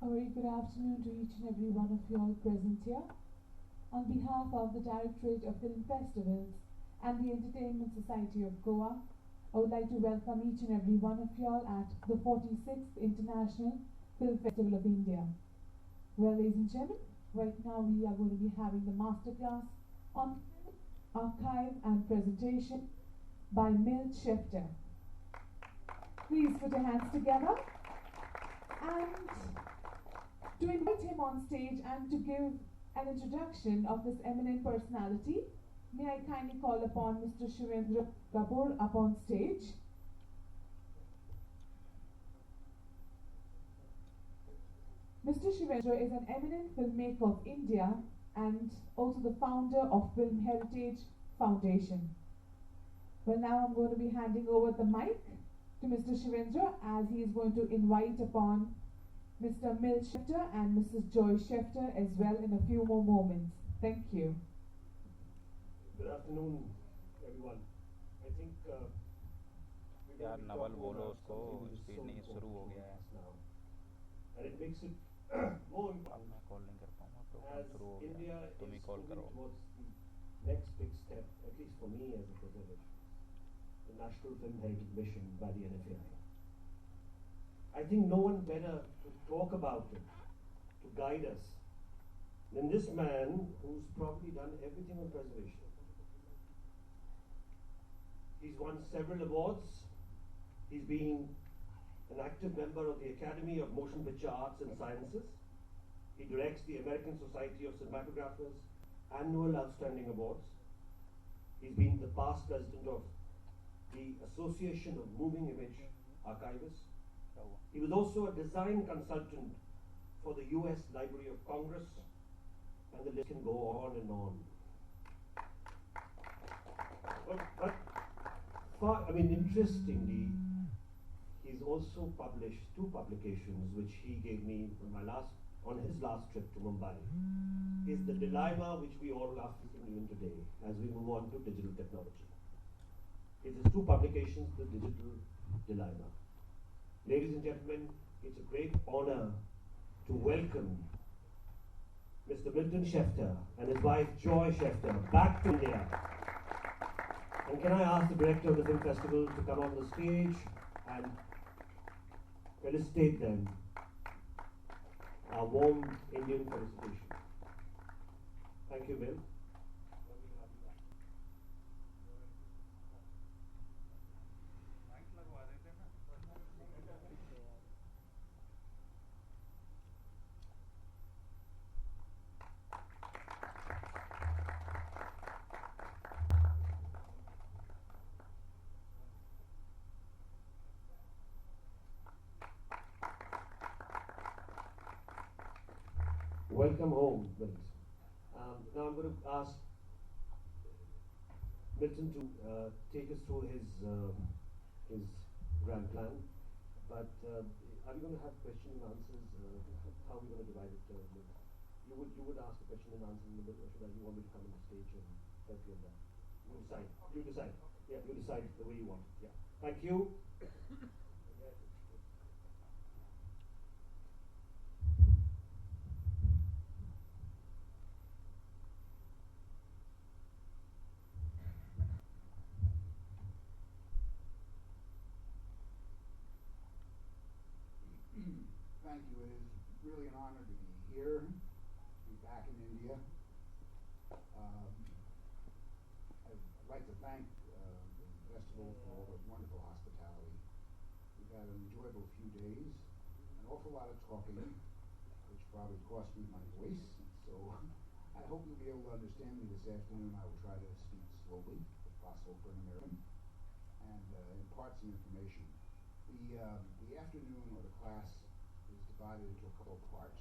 A very good afternoon to each and every one of you all present here. On behalf of the Directorate of Film Festivals and the Entertainment Society of Goa, I would like to welcome each and every one of you all at the 46th International Film Festival of India. Well, ladies and gentlemen, right now we are going to be having the masterclass on film, archive and presentation by Milt Shefter. Please put your hands together and to invite him on stage and to give an introduction of this eminent personality, may I kindly call upon Mr. Shivendra Kapoor up on stage. Mr. Shivendra is an eminent filmmaker of India and also the founder of Film Heritage Foundation. Well, now I'm going to be handing over the mic to Mr. Shivendra as he is going to invite upon Mr. Milt Shefter and Mrs. Joy Shefter as well in a few more moments. Thank you. Good afternoon, everyone. I think यार नवल बोलो उसको speed नहीं शुरू हो गया है now, and it makes it more अब important मैं कॉल नहीं कर पाऊंगा प्रोग्राम as शुरू हो गया India है तुम ही is कॉल moving करो towards the next big step, at least for me as a preservative, the National Film Heritage Mission by the NFAI. I think no one better to talk about it, to guide us, than this man who's probably done everything on preservation. He's won several awards. He's been an active member of the Academy of Motion Picture Arts and Sciences. He directs the American Society of Cinematographers annual Outstanding Awards. He's been the past president of the Association of Moving Image Archivists. He was also a design consultant for the US Library of Congress, and the list can go on and on. Interestingly, he's also published two publications which he gave me on his last trip to Mumbai. Is the dilemma which we all are facing even today as we move on to digital technology. It is two publications, the digital dilemma. Ladies and gentlemen, it's a great honor to welcome Mr. Milt Shefter and his wife Joy Shefter back to India. And can I ask the director of the film festival to come on the stage and felicitate them, our warm Indian felicitation. Thank you, Milt. Welcome home, Milt. Now I'm going to ask Milton to take us through his grand plan. But are we going to have question and answers? How are we going to divide it? Milt? You would ask the question and answer in the middle, or should you want me to come on the stage and help you on that? You decide. You decide. Yeah, you decide the way you want it. Yeah. Thank you. Thank you. It is really an honor to be here, to be back in India. I'd like to thank the festival for all the wonderful hospitality. We've had an enjoyable few days, an awful lot of talking, which probably cost me my voice. So I hope you'll be able to understand me this afternoon. I will try to speak slowly, if possible for an American, and impart some information. The afternoon or the class is divided into a couple of parts.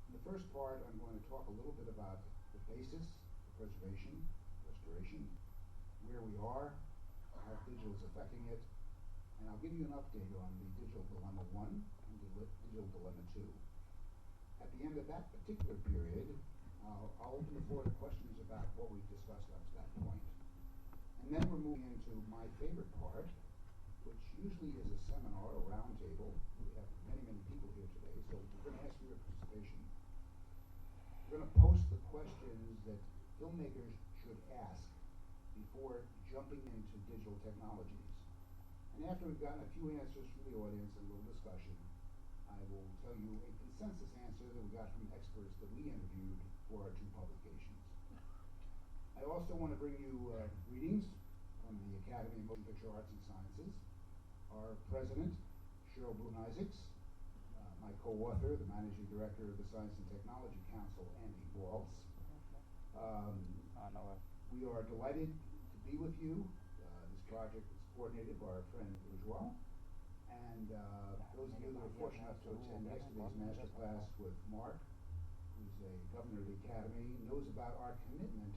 In the first part, I'm going to talk a little bit about the basis for preservation, restoration, where we are, how digital is affecting it, and I'll give you an update on the Digital Dilemma 1 and Digital Dilemma 2. At the end of that particular period, I'll open the floor to questions about what we've discussed up to that point. And then we're moving into my favorite part, which usually is a seminar or roundtable. We have many, many people here today, so we're going to ask you questions that filmmakers should ask before jumping into digital technologies. And after we've gotten a few answers from the audience and a little discussion, I will tell you a consensus answer that we got from experts that we interviewed for our 2 publications. I also want to bring you greetings from the Academy of Motion Picture Arts and Sciences, our president, Cheryl Boone-Isaacs, my co-author, the managing director of the Science and Technology Council, Andy Waltz. We are delighted to be with you. This project is coordinated by our friend Bourgeois. And those of you that were fortunate enough to attend yesterday's Masterclass with Mark, who's a governor of the Academy, knows about our commitment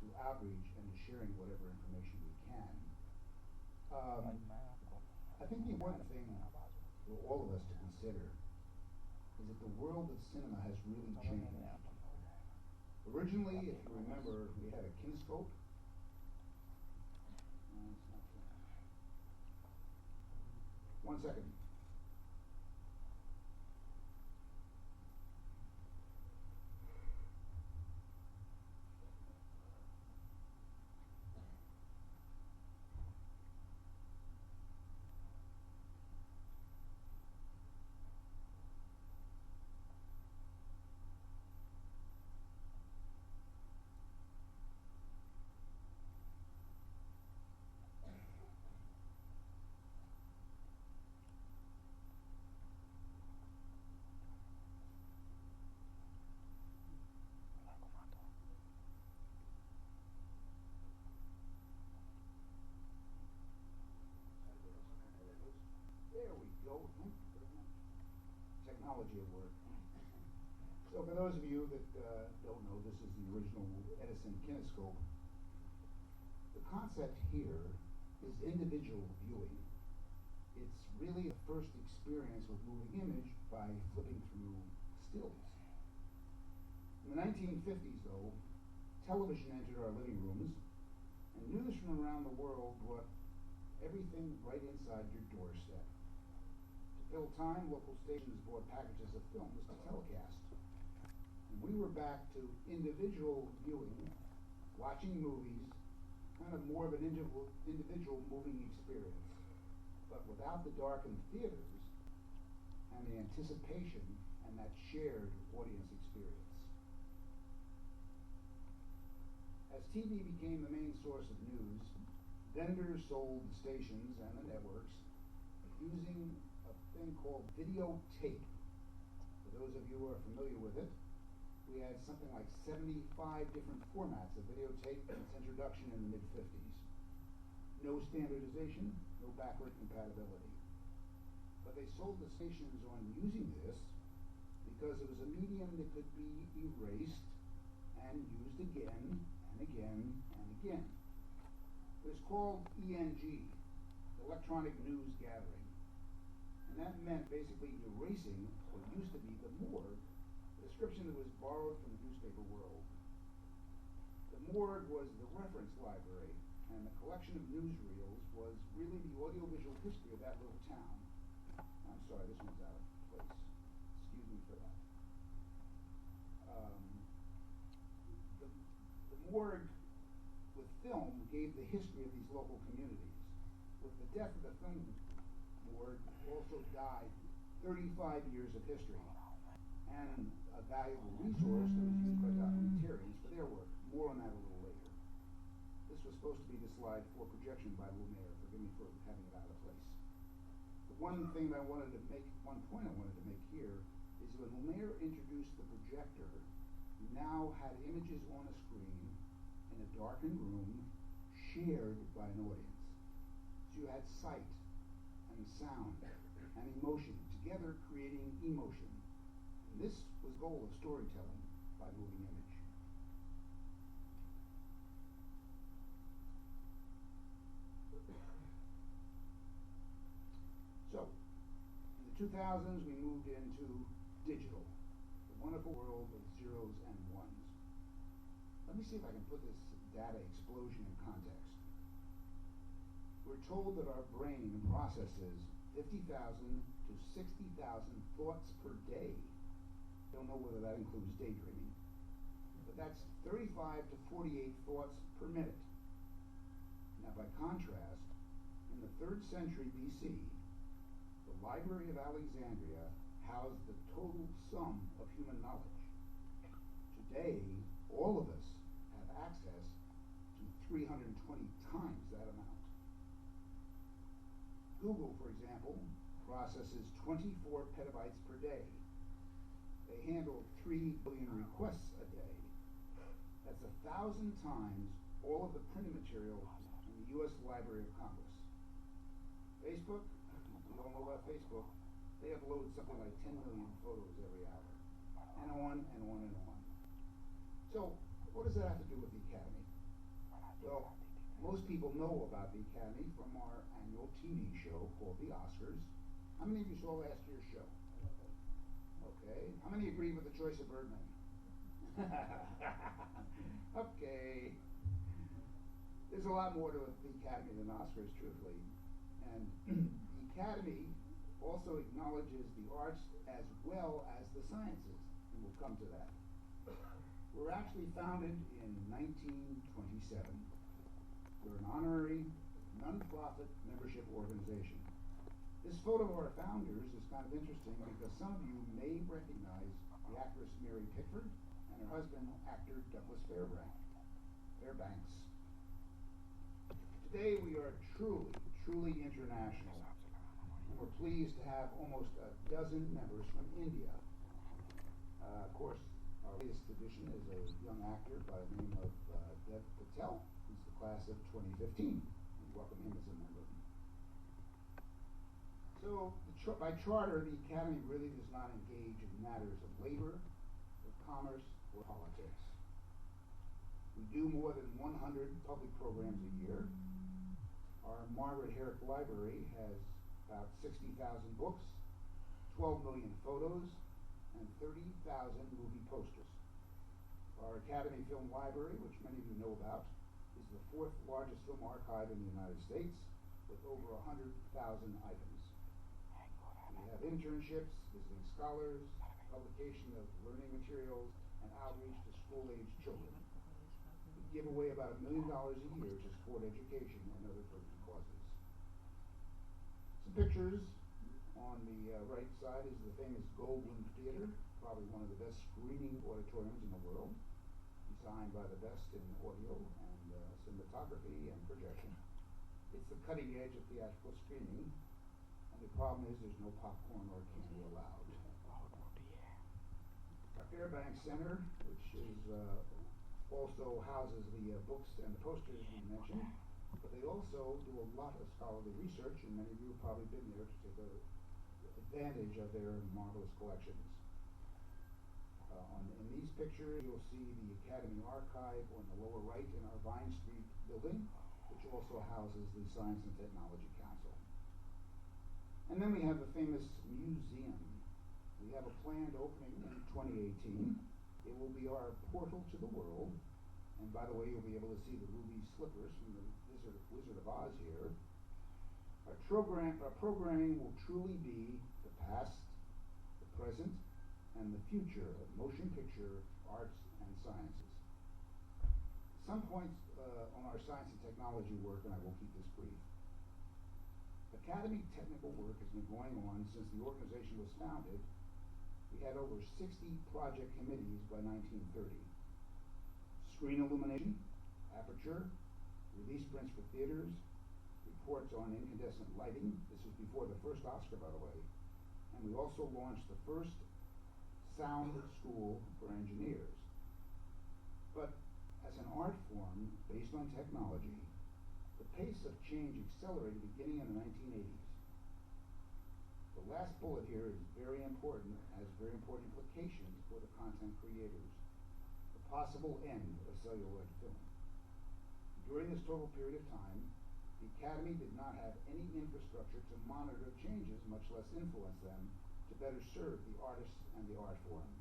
to outreach and to sharing whatever information we can. I think the important thing for all of us to consider is that the world of cinema has really changed. Originally, if you remember, we had a kinescope. One second. There we go. Thank you very much. Technology at work. So for those of you that don't know, this is the original Edison kinescope. The concept here is individual viewing. It's really a first experience with moving image by flipping through stills. In the 1950s, though, television entered our living rooms, and news from around the world brought everything right inside your doorstep. To fill time, local stations bought packages of films to telecast. And we were back to individual viewing, watching movies, kind of more of an individual moving experience, but without the darkened theaters and the anticipation and that shared audience experience. As TV became the main source of news, vendors sold the stations and the networks using a thing called videotape. For those of you who are familiar with it, we had something like 75 different formats of videotape in its introduction in the mid-50s. No standardization, no backward compatibility. But they sold the stations on using this because it was a medium that could be erased and used again and again and again. It was called ENG, Electronic News Gathering. And that meant basically erasing what used to be the morgue, a description that was borrowed from the newspaper world. The morgue was the reference library, and the collection of newsreels was really the audiovisual history of that little town. I'm sorry, this one's out of place. Excuse me for that. The morgue with film gave the history of these local communities. With the death of the film morgue also died 35 years of history and a valuable resource that was used by documentarians for their work. More on that a little later. This was supposed to be the slide for projection by Lumiere. Forgive me for having it out of place. The one point I wanted to make here is when Lumiere introduced the projector, you now had images on a screen in a darkened room shared by an audience. So you had sight and sound and emotion together creating emotion. And this was the goal of storytelling by moving image. So, in the 2000s we moved into digital, the wonderful world of zeros and ones. Let me see if I can put this data explosion in context. We're told that our brain processes 50,000 to 60,000 thoughts per day. Don't know whether that includes daydreaming. but that's 35 to 48 thoughts per minute. Now, by contrast, in the 3rd century BC, the Library of Alexandria housed the total sum of human knowledge. Today, all of us have access to 320 times that amount. Google, for example, processes 24 petabytes per day. They handle 3 billion requests a day. That's 1,000 times all of the printed material in the U.S. Library of Congress. Facebook, we all know about Facebook, they upload something like 10 million photos every hour, and on and on and on. So, what does that have to do with the Academy? Well, most people know about the Academy from our annual TV show called the Oscars. How many of you saw last year's show? Okay. How many agree with the choice of Birdman? Okay. There's a lot more to the Academy than Oscars, truthfully. And the Academy also acknowledges the arts as well as the sciences, and we'll come to that. We're actually founded in 1927. We're an honorary, non-profit membership organization. This photo of our founders is kind of interesting because some of you may recognize the actress Mary Pickford and her husband, actor Douglas Fairbanks. Today we are truly international, and we're pleased to have almost a dozen members from India. Of course, our latest addition is a young actor by the name of Dev Patel, who's the class of 2015. We welcome him as a member. So, by charter, the Academy really does not engage in matters of labor, or commerce, or politics. We do more than 100 public programs a year. Our Margaret Herrick Library has about 60,000 books, 12 million photos, and 30,000 movie posters. Our Academy Film Library, which many of you know about, is the 4th largest film archive in the United States, with over 100,000 items. We have internships, visiting scholars, publication of learning materials, and outreach to school-age children. We give away about $1 million a year to support education and other pertinent causes. Some pictures. On the right side is the famous Goldwyn Theater, probably one of the best screening auditoriums in the world, designed by the best in audio and cinematography and projection. It's the cutting edge of theatrical screening, and the problem is there's no popcorn or candy allowed. Our Fairbanks Center, which is also houses the books and the posters we mentioned, but they also do a lot of scholarly research, and many of you have probably been there to take advantage of their marvelous collections. In these pictures, you'll see the Academy Archive on the lower right in our Vine Street building, which also houses the Science and Technology Council. And then we have the famous museum. We have a planned opening in 2018. It will be our portal to the world. And by the way, you'll be able to see the ruby slippers from the Wizard of Oz here. Our programming will truly be the past, the present, and the future of motion picture, arts, and sciences. Some points on our science and technology work, and I will keep this brief. Academy technical work has been going on since the organization was founded. We had over 60 project committees by 1930. Screen illumination, aperture, release prints for theaters, reports on incandescent lighting. This was before the first Oscar, by the way. And we also launched the first sound school for engineers. But as an art form based on technology, the pace of change accelerated beginning in the 1980s. The last bullet here is very important, has very important implications for the content creators. The possible end of celluloid film. During this total period of time, the Academy did not have any infrastructure to monitor changes, much less influence them, to better serve the artists and the art form.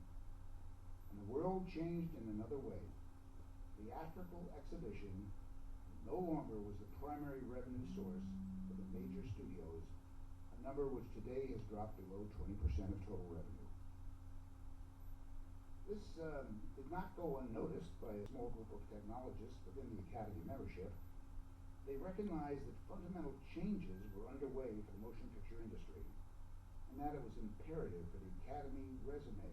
And the world changed in another way. Theatrical exhibition no longer was the primary revenue source for the major studios, a number which today has dropped below 20% of total revenue. This did not go unnoticed by a small group of technologists within the Academy membership. They recognized that fundamental changes were underway for the motion picture industry, and that it was imperative for the Academy resume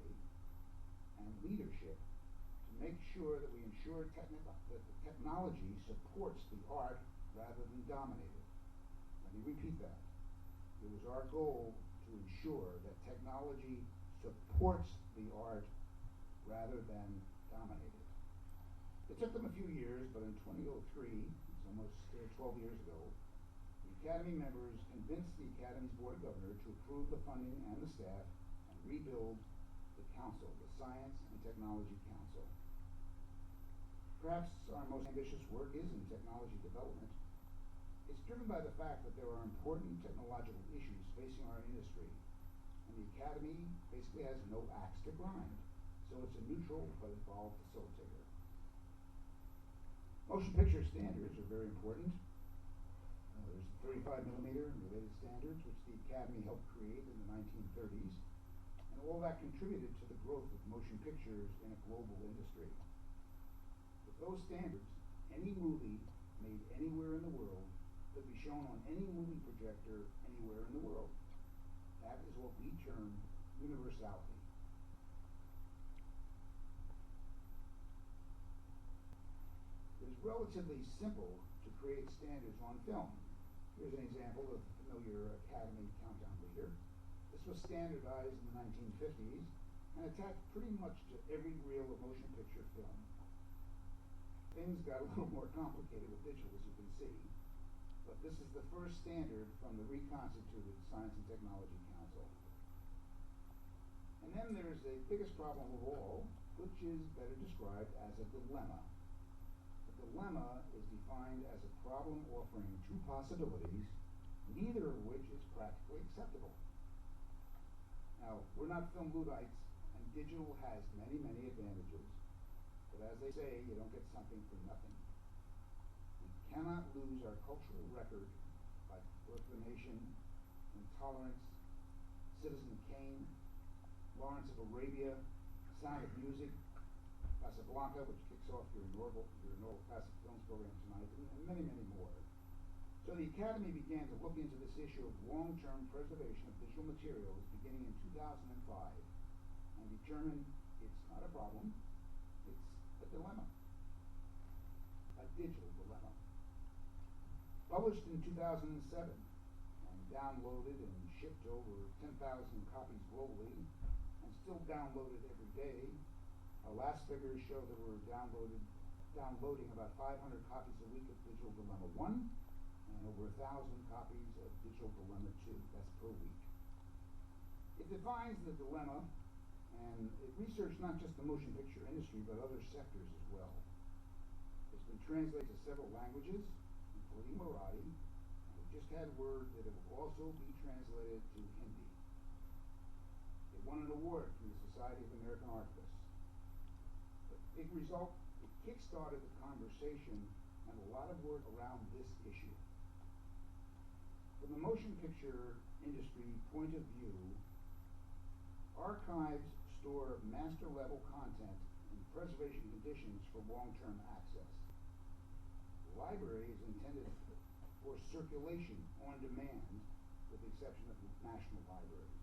and leadership to make sure that we ensure that the technology supports the art rather than dominate it. Let me repeat that. It was our goal to ensure that technology supports the art rather than dominate it. It took them a few years, but in 2003, it's almost 12 years ago, the Academy members convinced the Academy's Board of Governors to approve the funding and the staff and rebuild the council, the Science and Technology Council. Perhaps our most ambitious work is in technology development. It's driven by the fact that there are important technological issues facing our industry, and the Academy basically has no axe to grind, so it's a neutral but involved facilitator. Motion picture standards are very important. There's the 35 millimeter and related standards, which the Academy helped create in the 1930s, and all that contributed to the growth of motion pictures in a global industry. With those standards, any movie made anywhere in the world could be shown on any movie projector anywhere in the world. That is what we term universality. It is relatively simple to create standards on film. Here's an example of the familiar Academy countdown leader. This was standardized in the 1950s and attached pretty much to every reel of motion picture film. Things got a little more complicated with digital, as you can see, but this is the first standard from the reconstituted Science and Technology Council. And then there's the biggest problem of all, which is better described as a dilemma. A dilemma is defined as a problem offering two possibilities, neither of which is practically acceptable. Now, we're not film Luddites, and digital has many, many advantages. But as they say, you don't get something for nothing. We cannot lose our cultural record like Birth of a Nation, Intolerance, Citizen Kane, Lawrence of Arabia, Sound of Music, Casablanca, which kicks off your inaugural Classic Films program tonight, and many, many more. So the Academy began to look into this issue of long-term preservation of digital materials beginning in 2005 and determined it's not a problem, it's a dilemma, a digital dilemma. Published in 2007 and downloaded and shipped over 10,000 copies globally and still downloaded every day. Our last figures show that we're downloading about 500 copies a week of Digital Dilemma 1 and over 1,000 copies of Digital Dilemma 2. That's per week. It defines the dilemma, and it researched not just the motion picture industry, but other sectors as well. It's been translated to several languages, including Marathi, and we just had word that it will also be translated to Hindi. It won an award from the Society of American Archivists. The big result, it kick-started the conversation and a lot of work around this issue. From the motion picture industry point of view, archives store master-level content in preservation conditions for long-term access. The library is intended for circulation on demand, with the exception of national libraries.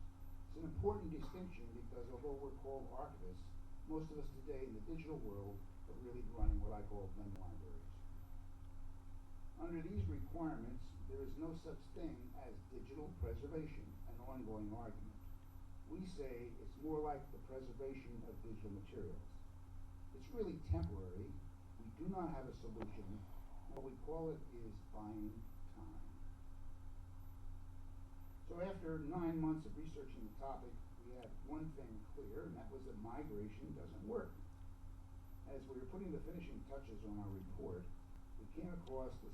It's an important distinction because although we're called archivists, most of us today in the digital world are really running what I call blend libraries. Under these requirements, there is no such thing as digital preservation, an ongoing argument. We say it's more like the preservation of digital materials. It's really temporary. We do not have a solution. What we call it is buying time. So after 9 months of researching the topic, we had one thing clear, and that was that migration doesn't work. As we were putting the finishing touches on our report, we came across the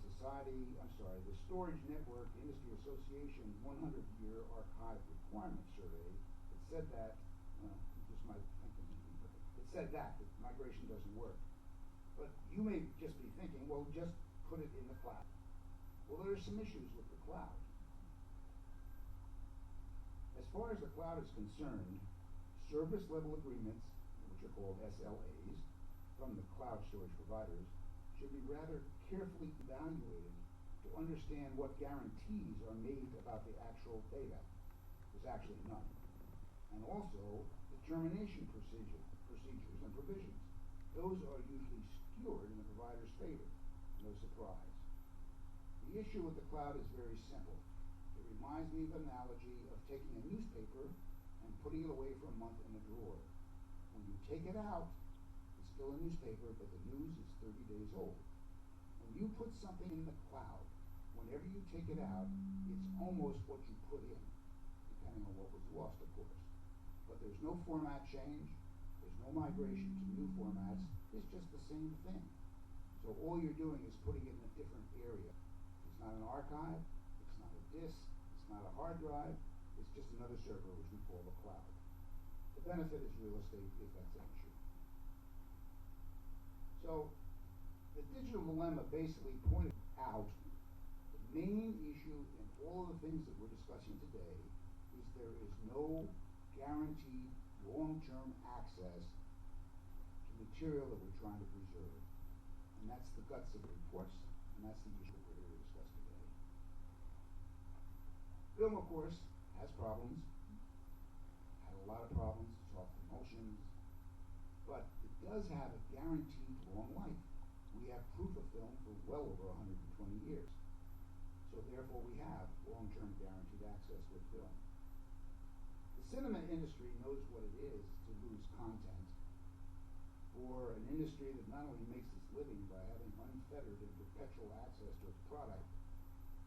Storage Network Industry Association 100-Year Archive Requirement Survey. It said that, you just might think of me, but it said that migration doesn't work. But you may just be thinking, well, just put it in the cloud. Well, there are some issues with the cloud. As far as the cloud is concerned, service level agreements, which which are called SLAs, from the cloud storage providers, should be rather carefully evaluated to understand what guarantees are made about the actual data. There's actually none. And also, the termination procedures and provisions. Those are usually skewed in the provider's favor. No surprise. The issue with the cloud is very simple. It reminds me of an analogy of taking a newspaper and putting it away for a month in a drawer. When you take it out, it's still a newspaper, but the news is 30 days old. When you put something in the cloud, whenever you take it out, it's almost what you put in, depending on what was lost, of course. But there's no format change, there's no migration to new formats, it's just the same thing. So all you're doing is putting it in a different area. It's not an archive, it's not a disk, it's not a hard drive, it's just another server which we call the cloud. The benefit is real estate if that's an issue. So the digital dilemma basically pointed out the main issue in all of the things that we're discussing today is there is no guaranteed long-term access to material that we're trying to preserve. And that's the guts of the reports, and that's the issue we're here to discuss today. Film, of course, has problems, had a lot of problems, soft emulsions, but it does have a guaranteed long life. We have proof of film for well over 120 years. So therefore we have long-term guaranteed access with film. The cinema industry knows what it is to lose content for an industry that not only makes its living by having unfettered and perpetual access to its product.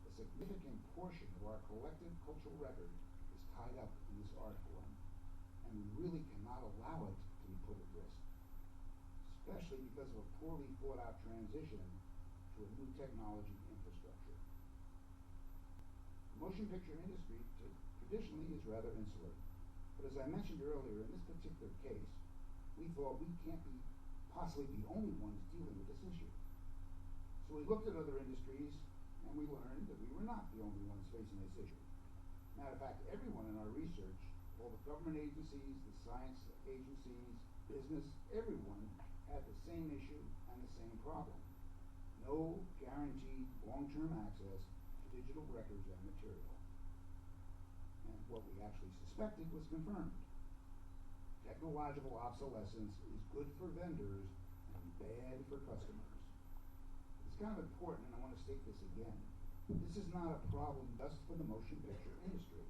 A significant portion of our collective cultural record is tied up in this art form, and we really cannot allow it to be put at risk, especially because of a poorly thought out transition to a new technology infrastructure. The motion picture industry traditionally is rather insular, but as I mentioned earlier, in this particular case, we thought we can't be possibly the only ones dealing with this issue. So we looked at other industries, and we learned that we were not the only ones facing this issue. Matter of fact, everyone in our research, all the government agencies, the science agencies, business, everyone had the same issue and the same problem. No guaranteed long-term access to digital records and material. And what we actually suspected was confirmed. Technological obsolescence is good for vendors and bad for customers. It's kind of important, and I want to state this again. This is not a problem just for the motion picture industry.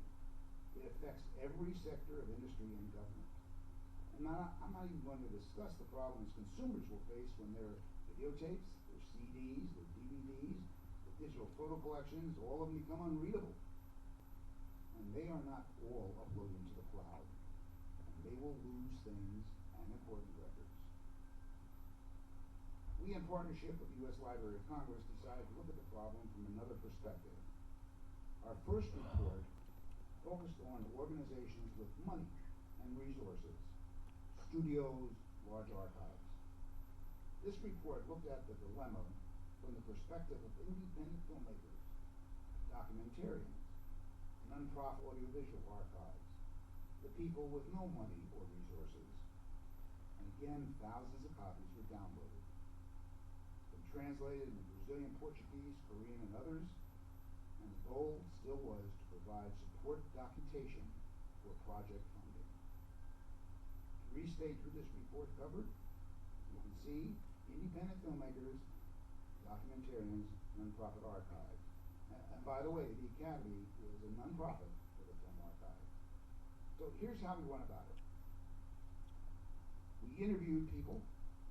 It affects every sector of industry and government. And I'm not even going to discuss the problems consumers will face when their videotapes, their CDs, their DVDs, the digital photo collections, all of them become unreadable. And they are not all uploaded into the cloud. They will lose things and important records. We, in partnership with the U.S. Library of Congress, decided to look at the problem from another perspective. Our first report focused on organizations with money and resources, studios, large archives. This report looked at the dilemma from the perspective of independent filmmakers, documentarians, nonprofit audiovisual archives, the people with no money or resources. And again, thousands of copies were downloaded. Been translated into Brazilian, Portuguese, Korean, and others, and the goal still was to provide support documentation for project funding. To restate who this report covered, you can see independent filmmakers, documentarians, nonprofit archives. And by the way, the Academy is a nonprofit for the film archive. So here's how we went about it. We interviewed people,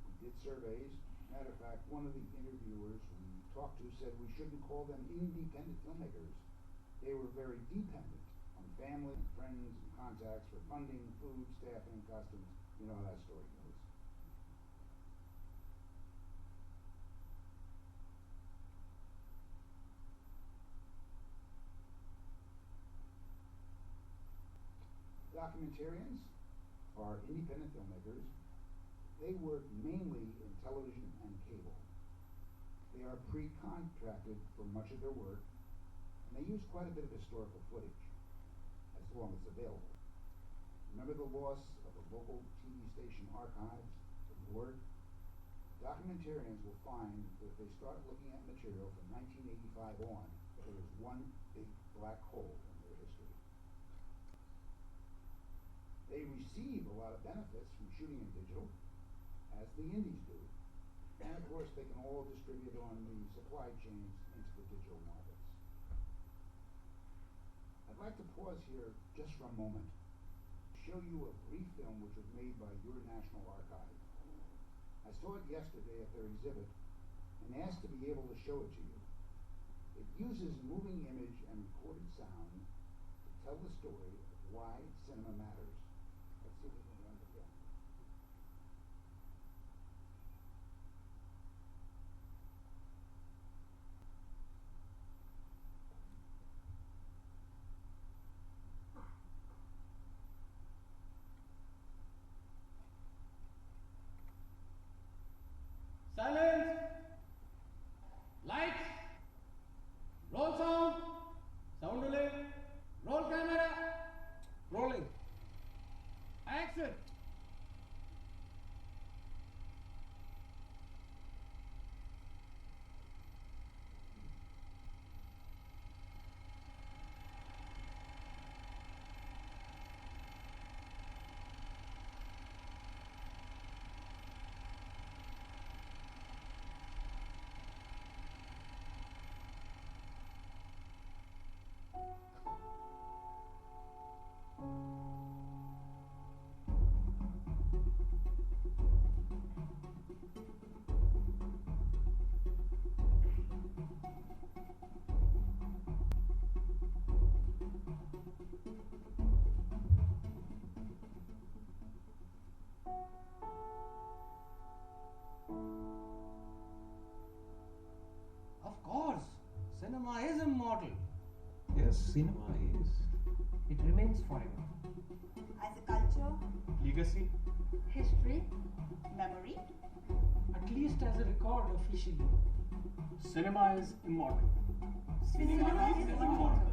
we did surveys. Matter of fact, one of the interviewers we talked to said we shouldn't call them independent filmmakers. They were very dependent on family, and friends, and contacts for funding, food, staffing, costumes. You know how that story goes. Documentarians are independent filmmakers. They work mainly in television and cable. They are pre-contracted for much of their work, and they use quite a bit of historical footage, as long as available. Remember the loss of the local TV station archives, the board? Documentarians will find that if they start looking at material from 1985 on, there is one big black hole in their history. They receive a lot of benefits from shooting in digital, as the indies do. And of course, they can all distribute on the supply chains into the digital markets. I'd like to pause here just for a moment to show you a brief film which was made by your National Archive. I saw it yesterday at their exhibit and asked to be able to show it to you. It uses moving image and recorded sound to tell the story of why cinema matters. Let's see if we can run the film. Silence! Lights! Roll sound! Sound rolling! Roll camera! Rolling! Action! Of course, cinema is immortal. Yes, cinema is. It remains forever. As a culture, Legacy, history, memory, at least as a record officially. Cinema is immortal. Cinema is immortal.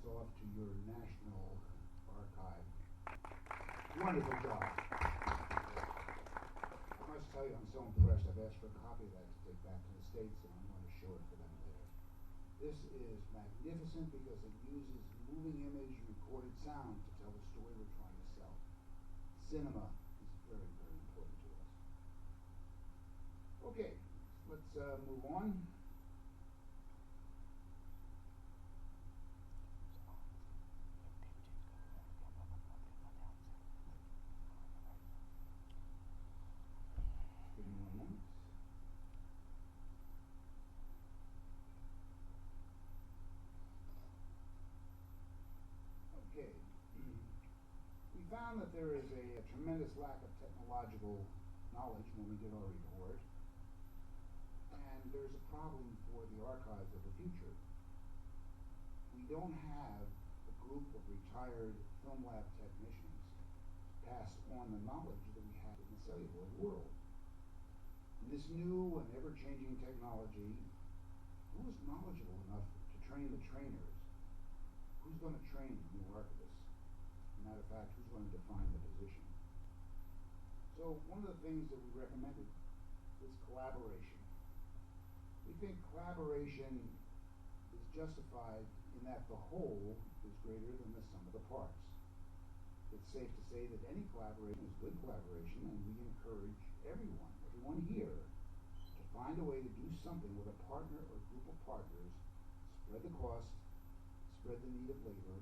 Off to your National Archive. Wonderful job. I must tell you, I'm so impressed. I've asked for a copy of that to take back to the States, and I'm going to show it to them there. This is magnificent because it uses moving image, recorded sound to tell the story we're trying to sell. Cinema is very move on. Give me 1 moment. Okay. We found that there is a tremendous lack of technological knowledge when we did our report, and there's a problem for the archives of the future. We don't have a group of retired film lab technicians to pass on the knowledge that we had in the celluloid world. In this new and ever-changing technology, who is knowledgeable enough to train the trainers? Who's going to train the new archivists? Matter of fact, who's going to define the position? So one of the things that we recommended is collaboration. We think collaboration is justified in that the whole is greater than the sum of the parts. It's safe to say that any collaboration is good collaboration, and we encourage everyone here, to find a way to do something with a partner or group of partners, spread the cost, spread the need of labor,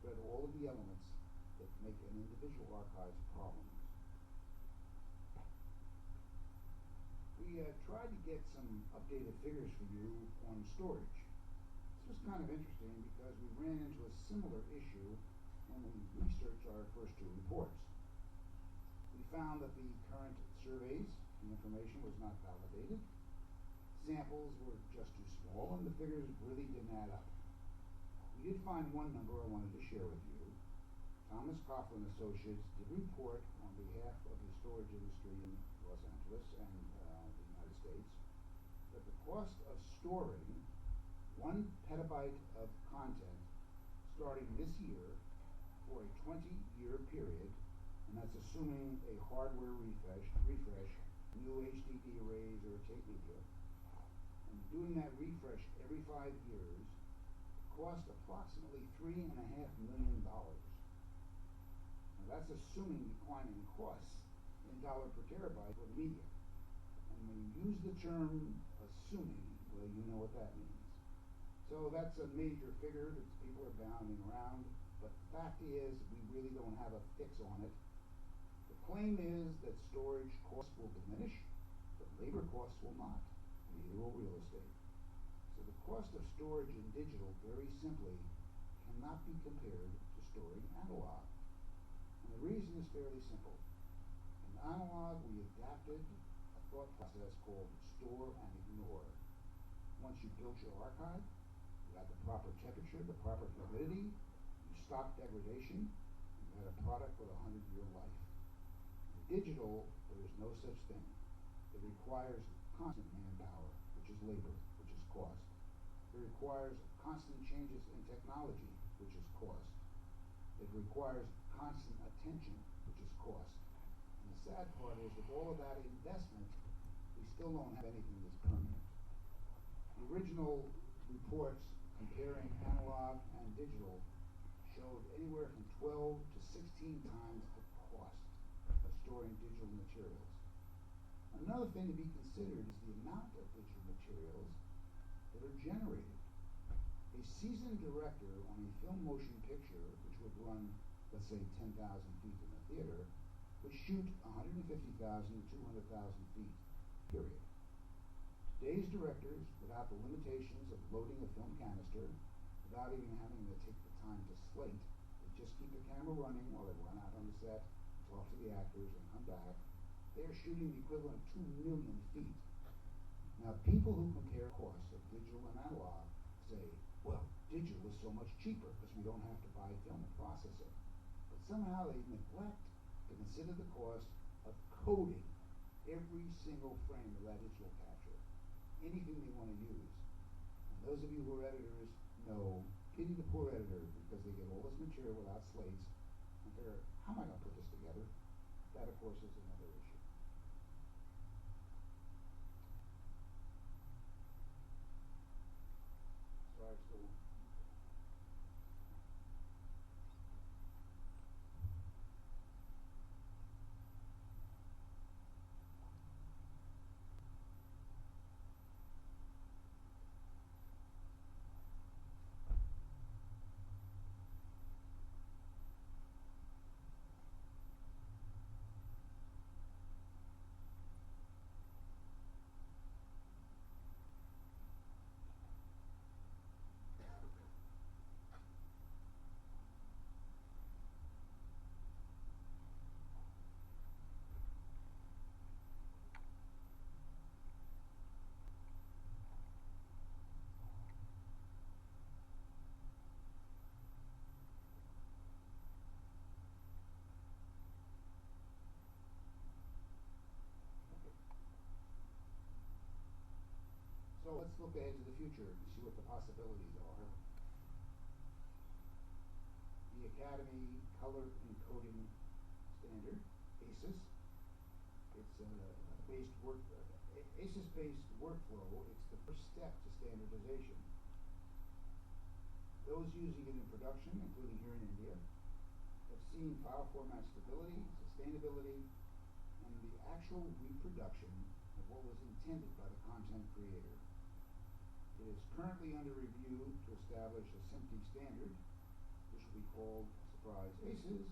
spread all of the elements that make an individual archive's problems. We tried to get some updated figures for you on storage. This was kind of interesting because we ran into a similar issue when we researched our first two reports. We found that the current surveys, the information was not validated, samples were just too small, and the figures really didn't add up. We did find one number I wanted to share with you. Thomas Coughlin Associates did report on behalf of the storage industry in Los Angeles and the United States that the cost of storing 1 petabyte of content starting this year for a 20-year period, and that's assuming a hardware refresh, new HDD arrays or tape media, and doing that refresh every 5 years cost approximately $3.5 million. Now that's assuming declining costs in dollar per terabyte for the media. And when you use the term assuming, well, you know what that means. So that's a major figure that people are bounding around, but the fact is we really don't have a fix on it. The claim is that storage costs will diminish, but labor costs will not, neither will real estate. So the cost of storage in digital, very simply, cannot be compared to storing analog. And the reason is fairly simple. In analog, we adapted a thought process called store and ignore. Once you built your archive, you got the proper temperature, the proper humidity, you stopped degradation, you had a product with a 100-year life. In digital, there is no such thing. It requires constant manpower, which is labor, which is cost. It requires constant changes in technology, which is cost. It requires constant attention, which is cost. And the sad part is, with all of that investment, we still don't have anything that's permanent. The original reports comparing analog and digital showed anywhere from 12 to 16 times the cost of storing digital materials. Another thing to be considered is the amount of digital materials that are generated. A seasoned director on a film motion picture, which would run, let's say, 10,000 feet in a theater, would shoot 150,000 to 200,000 feet, period. Today's directors, without the limitations of loading a film canister, without even having to take the time to slate, they just keep the camera running while they run out on the set, talk to the actors, and come back. They're shooting the equivalent of 2 million feet. Now, people who compare costs of digital and analog say, well, digital is so much cheaper because we don't have to buy film and process it. But somehow they neglect to consider the cost of coding every single frame of that digital capture, anything they want to use. And those of you who are editors know, pity the poor editor because they get all this material without slates and figure, how am I going to put this together? That, of course, is another issue. Sorry, still. let's look ahead to the future and see what the possibilities are. The Academy Color Encoding Standard, ACES. It's ACES-based workflow. It's the first step to standardization. Those using it in production, including here in India, have seen file format stability, sustainability, and the actual reproduction of what was intended by the content creator. It is currently under review to establish a SMPTE standard, which will be called, surprise, ACES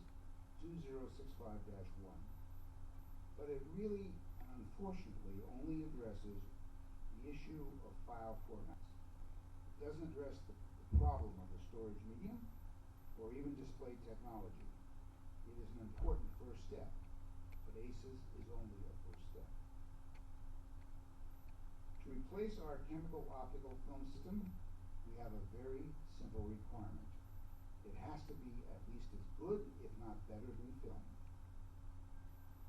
2065-1. But it really, and unfortunately, only addresses the issue of file formats. It doesn't address the problem of the storage medium or even display technology. It is an important first step, but ACES is only a first step. To replace our chemical optical film system, we have a very simple requirement. It has to be at least as good, if not better, than film.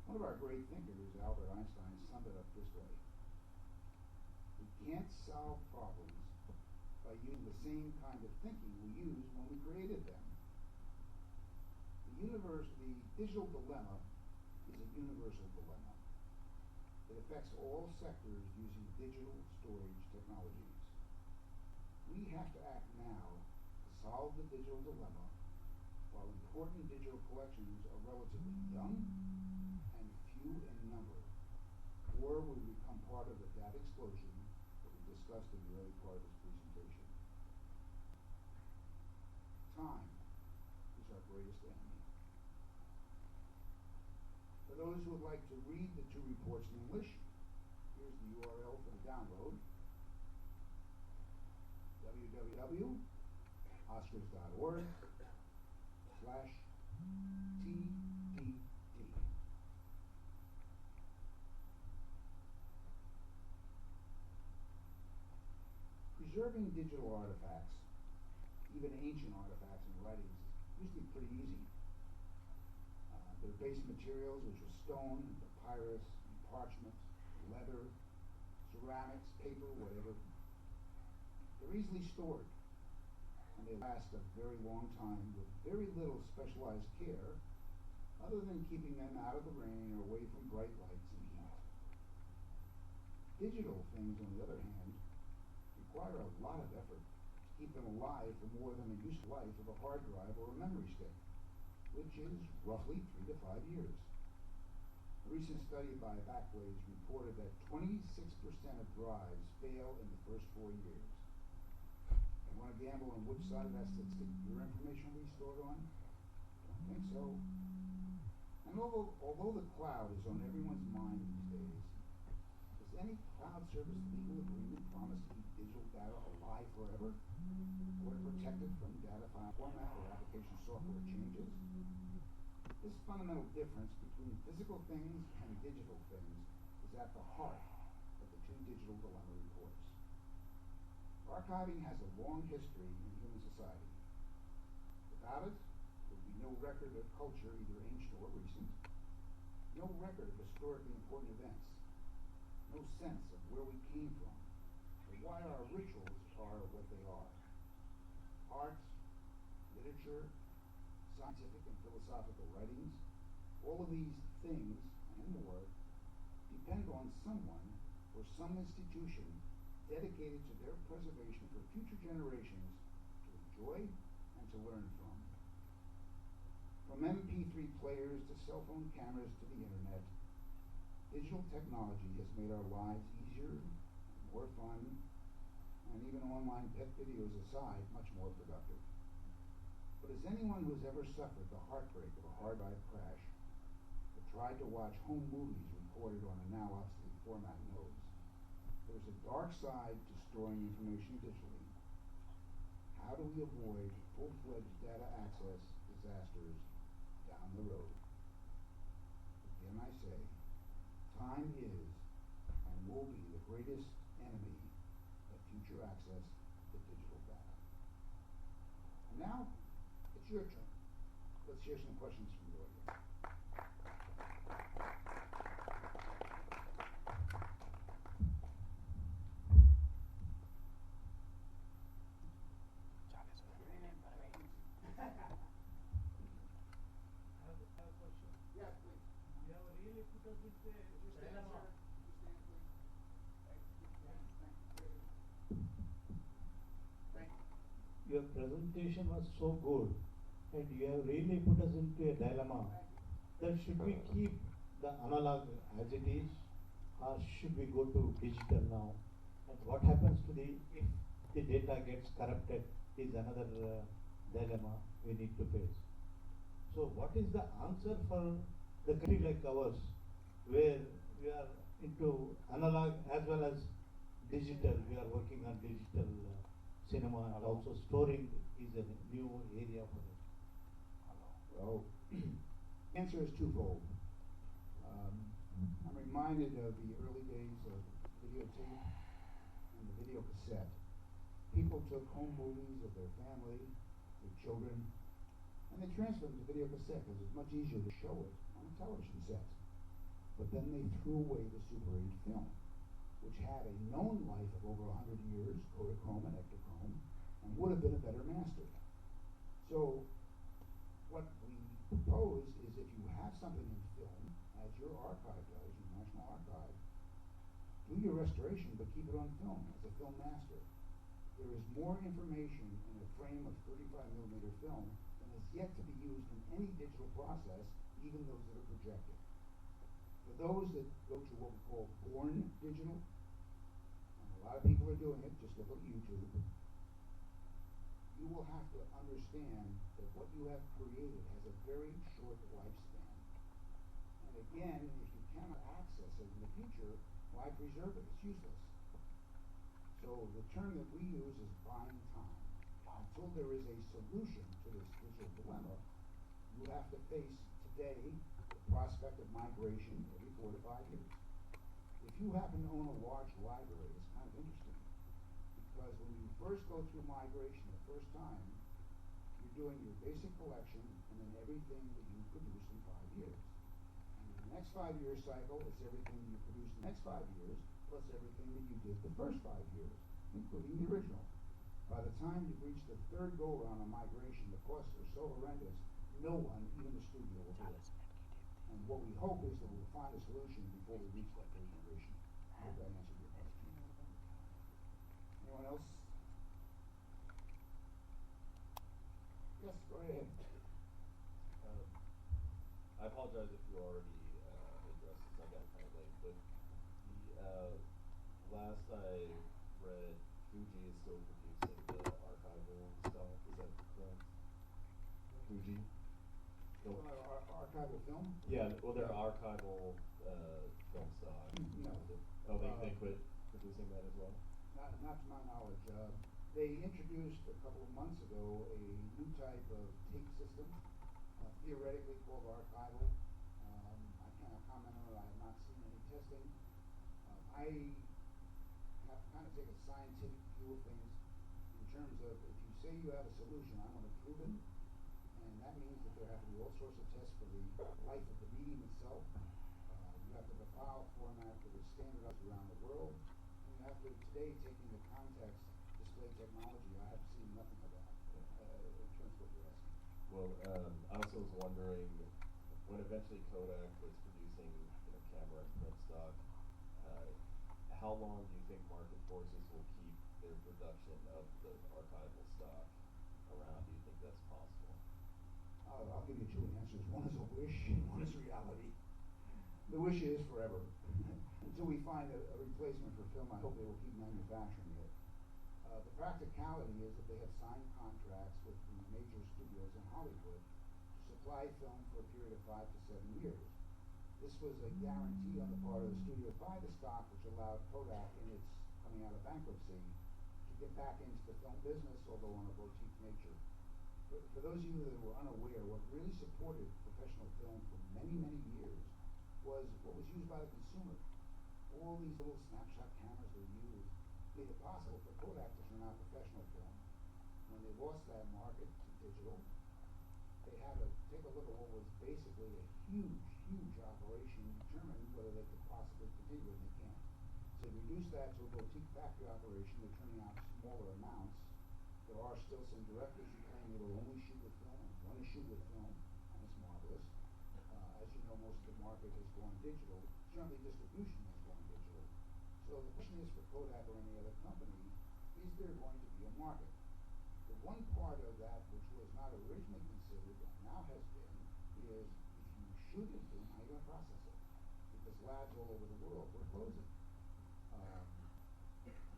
One of our great thinkers, Albert Einstein, summed it up this way: we can't solve problems by using the same kind of thinking we used when we created them. The digital dilemma is a universal dilemma. It affects all sectors using digital storage technologies. We have to act now to solve the digital dilemma while important digital collections are relatively young and few in number, or we become part of the data explosion that we discussed in the early part of this presentation. Time is our greatest enemy. For those who would like to read the two reports in English, here's the URL for the download: www.oscars.org/TDD. Preserving digital artifacts, even ancient artifacts and writings, is usually pretty easy. Their base materials, which are stone, papyrus, parchment, leather, ceramics, paper, whatever, they're easily stored, and they last a very long time with very little specialized care, other than keeping them out of the rain or away from bright lights and heat. Digital things, on the other hand, require a lot of effort to keep them alive for more than the useful life of a hard drive or a memory stick, which is roughly 3 to 5 years. A recent study by Backways reported that 26% of drives fail in the first 4 years. You want to gamble on which side of that statistic your information will be stored on? Don't think so. And although the cloud is on everyone's mind these days, does any cloud service legal agreement promise to keep digital data alive forever, or to protect it from data file format or application software changes? This fundamental difference between physical things and digital things is at the heart of the two digital dilemma reports. Archiving has a long history in human society. Without it, there would be no record of culture, either ancient or recent, no record of historically important events, no sense of where we came from, or why our rituals are what they are. Art, literature, scientific and philosophical writings, all of these things and more depend on someone or some institution dedicated to their preservation for future generations to enjoy and to learn from. From MP3 players to cell phone cameras to the internet, digital technology has made our lives easier, more fun, and even online pet videos aside, much more productive. But as anyone who has ever suffered the heartbreak of a hard drive crash, or tried to watch home movies recorded on a now obsolete format knows, there's a dark side to storing information digitally. How do we avoid full-fledged data access disasters down the road? Again I say, time is and will be the greatest enemy of future access to digital data. And now, it's your turn. Let's hear some questions from the audience. presentation was so good, and you have really put us into a dilemma. That should we keep the analog as it is, or should we go to digital now? And what happens to the if the data gets corrupted is another dilemma we need to face. So, what is the answer for the country like ours, where we are into analog as well as digital? We are working on digital cinema, and also storing is a new area for us. Well, answer is twofold. I'm reminded of the early days of videotape and the video cassette. People took home movies of their family, their children, and they transferred them to video cassette because it's much easier to show it on a television set. But then they threw away the Super 8 film, which had a known life of over 100 years, Kodachrome and Ektachrome, and would have been a better master. So what we propose is if you have something in film, as your archive does, your National Archive, do your restoration but keep it on film as a film master. There is more information in a frame of 35mm film than is yet to be used in any digital process, even those that are projected. For those that go to what we call born digital, and a lot of people are doing it, just look at YouTube, you will have to understand that what you have created has a very short lifespan. And again, if you cannot access it in the future, why preserve it? It's useless. So the term that we use is buying time. Until there is a solution to this digital dilemma, you have to face today the prospect of migration every 4 to 5 years. If you happen to own a large library, it's kind of interesting, because when you first go through migration the first time, you're doing your basic collection and then everything that you produce in 5 years. And in the next 5-year cycle, it's everything you produce in the next 5 years, plus everything that you did the first 5 years, including the original. By the time you've reached the third go-around on migration, the costs are so horrendous, no one, even the studio, will do it. And what we hope is that we'll find a solution before we reach that third generation. I hope that answered your question. Anyone else? Yes, go ahead. I apologize if you already addressed this. I got kind of late, but the last I read, Fuji is still producing the archival stuff. Is that correct? Fuji. Archival film? Yeah. Well, their archival film stock. No. Oh, they quit producing that as well. Not to my knowledge. They introduced a couple of months ago a new type of tape system, theoretically called archival. I cannot comment on it. I have not seen any testing. I have to kind of take a scientific view of things in terms of if you say you have a solution, I'm going to prove it, and that means that there have to be all sorts of tests for the life of the medium itself. You have to have a file format that is standardized around the world, and you have to today take into context display technology. I have seen nothing of that in terms of what you're asking. Well, I also was wondering when eventually Kodak was producing camera and print stock. How long do you think market forces will keep their production of the archival stock around? Do you think that's possible? I'll give you two answers. One is a wish, and one is reality. The wish is forever. Until we find a replacement for film, I hope they will keep manufacturing it. The practicality is that they have signed contracts with the major studios in Hollywood to supply film for a period of 5 to 7 years. This was a guarantee on the part of the studio to buy the stock, which allowed Kodak, in its coming out of bankruptcy, to get back into the film business, although on a boutique nature. For those of you that were unaware, what really supported professional film for many, many years was what was used by the consumer. All these little snapshot cameras that were used made it possible for Kodak to turn out professional film. When they lost that market to digital, they had to take a look at what was basically a huge operation and determine whether they could possibly continue, and they can't. So they reduced that to a boutique factory operation. They're turning out smaller amounts. There are still some directors who claim they will only shoot with film and want to shoot with film, and it's marvelous. As you know, most of the market has gone digital. Certainly distribution has gone digital. So the question is for Kodak or any other company, is there going to be a market? The One part of that, which was not originally considered and now has been, is if you shoot in film, how are you going to process it? Because labs all over the world were closing.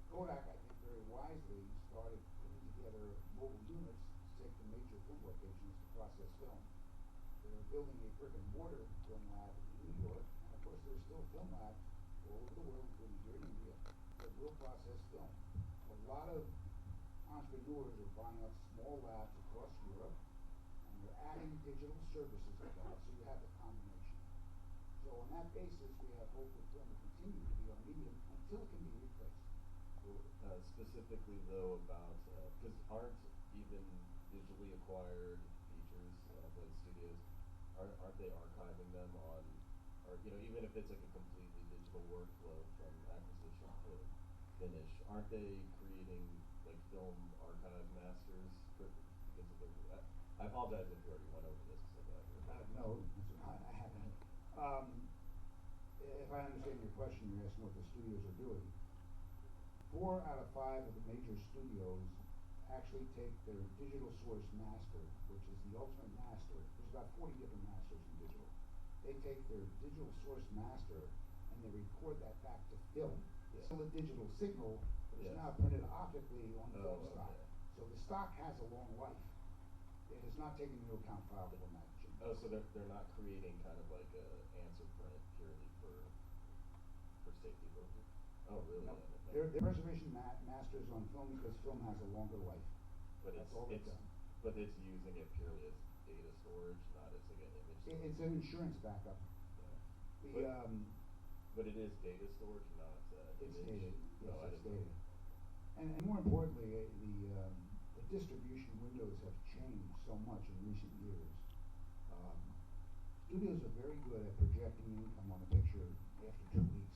Kodak, I think, very wisely started putting together mobile units to take to major film locations to process film. They're building a brick and mortar film lab in New York, and of course there's still film labs all over the world, including here in India, that will process film. A lot of entrepreneurs are buying up small labs across Europe, and they're adding digital services to that, so you have the combination. So on that basis, we have hope that film will continue to be our medium until it can be replaced. Specifically though about, because aren't even digitally acquired features like studios, aren't they archiving them on, or even if it's like a completely digital workflow from acquisition to finish, aren't they creating like film archive masters because of their, I apologize if you already went over this because No, I haven't. If I understand your question, you're asking what the studios are doing. 4 out of 5 of the major studios actually take their digital source master, which is the ultimate master. There's about 40 different masters in digital. They take their digital source master and they record that back to film. It's still a digital signal, but it's now printed optically on film stock. So the stock has a long life. It has not taken into account file formatting. Oh, so they're not creating kind of like a answer print purely for safety purposes? Oh, really? No. They're preservation masters on film because film has a longer life. But That's all they've done. But it's using it purely as data storage, not as like an image storage. It's an insurance backup. Yeah. But it is data storage, not it's image. data. Yes, Oh, it's data. And more importantly, the distribution windows have changed so much in recent years. Studios are very good at projecting income on a picture after 2 weeks.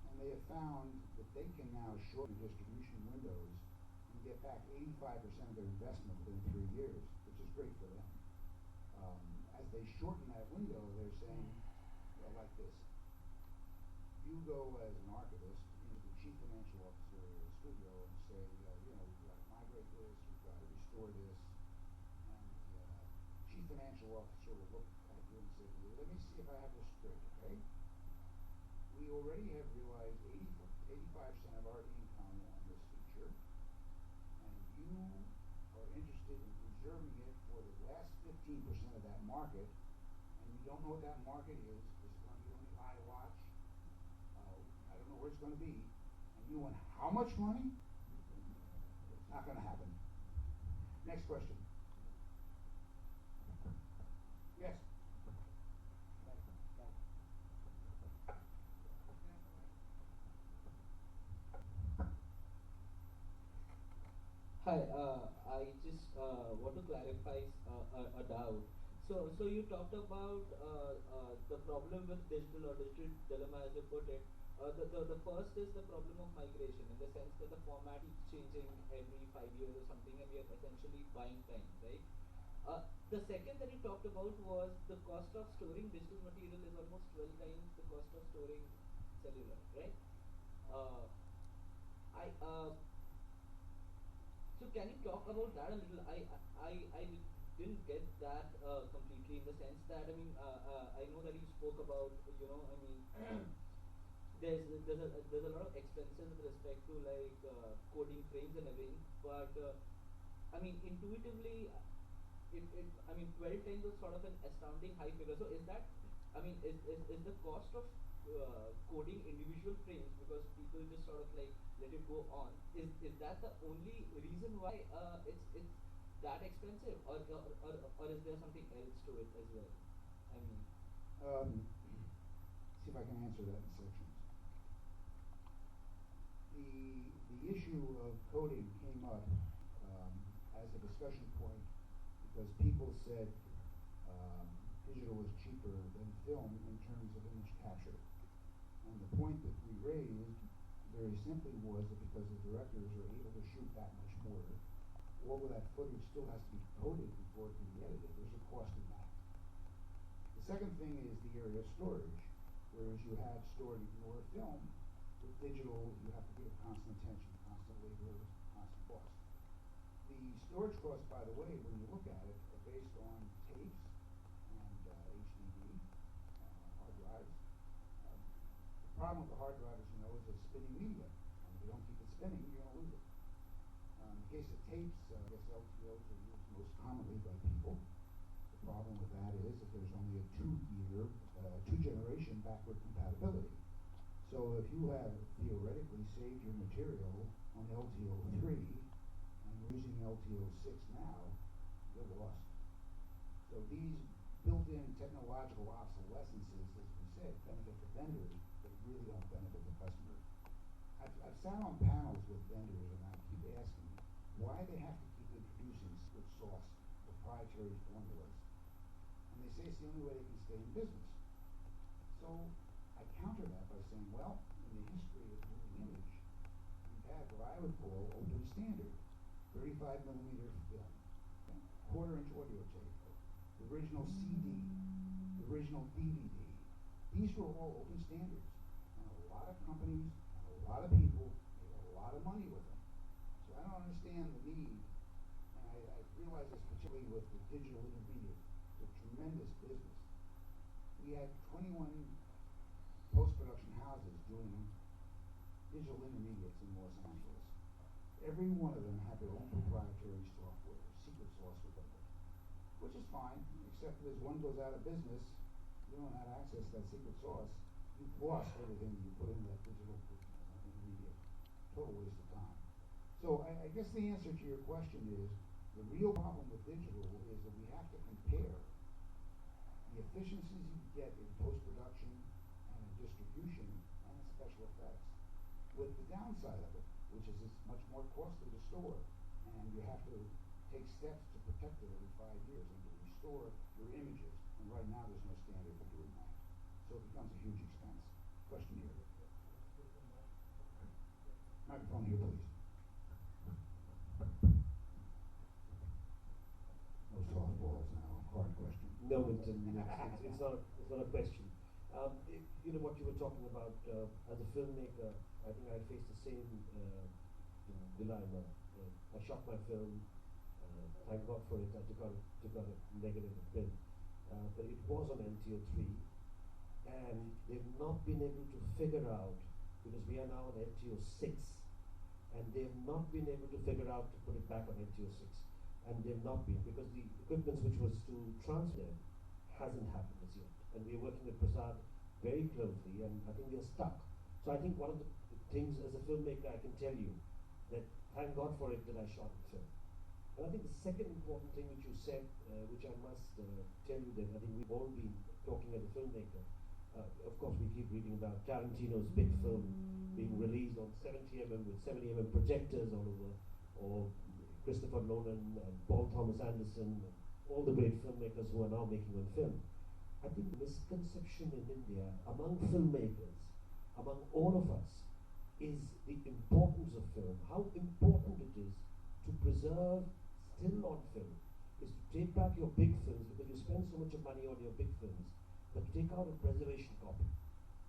And they have found that they can now shorten distribution windows and get back 85% of their investment within 3 years, which is great for them. As they shorten that window, they're saying, well, like this. You go as an archivist into the chief financial officer of the studio and say, we've got to migrate this, we've got to restore this. And the chief financial officer will look at you and say, well, let me see if I have this straight, okay? We already have realized 85% of our income on this feature, and you are interested in preserving it for the last 15% of that market, and you don't know what that market is. Is it going to be only iWatch? I don't know where it's going to be. And you want how much money? It's not going to happen. Next question. Yes. Hi, I just want to clarify a doubt. So you talked about the problem with digital or digital dilemma, as you put it. The first is the problem of migration, in the sense that the format keeps changing every 5 years or something, and we are essentially buying time, right? The second that you talked about was the cost of storing digital material is almost 12 times the cost of storing cellular, right? So can you talk about that a little? I didn't get that completely, in the sense that I know that you spoke about there's a lot of expenses with respect to like coding frames and everything, but intuitively, 12 times is sort of an astounding high figure. So is that is the cost of coding individual frames, because people just sort of like let it go on, is that the only reason why it's that expensive, or is there something else to it as well? See if I can answer that in sections. The issue of coding came up as a discussion point because people said digital was cheaper than film in terms of image capture. And the point that we raised very simply was that because the directors are able to shoot that much more, all of that footage still has to be coded before it can be edited. There's a cost in that. The second thing is the area of storage. Whereas you have stored more film, with digital you have to give constant attention, constant labor, constant cost. The The storage costs, by the way, when you look at it, are based on tapes and HDD hard drives. The problem with the hard drive, as you know, is it's spinning media. And if you don't keep it spinning, you're going to lose it. In the case of tapes, I guess LTOs are used most commonly by people. The problem with that is that there's only a two-generation backward compatibility. So if you have theoretically saved your material on LTO3 and you're using LTO6 now, you're lost. So these built-in technological obsolescences, as we said, benefit the vendors, but really don't benefit the customer. I've sat on panels with vendors and I keep asking why they have to keep introducing secret sauce, proprietary formulas. And they say it's the only way they can stay in business. So I counter that by saying, well, in the history of moving image, we've had what I would call open standard, 35 millimeter film, quarter-inch audio tape, the original CD, the original DVD. These were all open standards, and a lot of companies and a lot of people made a lot of money with them. So I don't understand the need, and I realize this particularly with the digital intermediate. It's a tremendous business. We had 21 post-production houses doing digital intermediates in Los Angeles. Every one of them had their own proprietary software, secret sauce within it, which is fine, except as one goes out of business, you don't have access to that secret sauce. You've lost everything you put in that digital intermediate. Total waste of time. So I guess the answer to your question is, the real problem with digital is that we have to compare the efficiencies you get in post-production and in distribution and in special effects with the downside of it, which is it's much more costly to store, and you have to take steps to protect it every 5 years and to restore your images. And right now there's no standard for doing that. So it becomes a huge expense. Question here. Microphone here, please. No softballs now. Hard question. No, Milton, it's not a question. You know what you were talking about as a filmmaker. I think I faced the same dilemma. I shot my film. Thank God for it. I took out a negative bin, but it was on LTO3, and they've not been able to figure out, because we are now on LTO6, and they've not been able to figure out to put it back on LTO6. And they've not been, because the equipment which was to transfer hasn't happened as yet. And we're working with Prasad very closely, and I think we're stuck. So I think one of the things as a filmmaker I can tell you that thank God for it that I shot the film. And I think the second important thing which you said, which I must tell you that I think we've all been talking as a filmmaker. Of course, we keep reading about Tarantino's big film being released on 70mm with 70mm projectors all over, or Christopher Nolan and Paul Thomas Anderson, and all the great filmmakers who are now making on film. I think the misconception in India among filmmakers, among all of us, is the importance of film, how important it is to preserve still on film, is to take back your big films, because you spend so much of money on your big films, but take out a preservation copy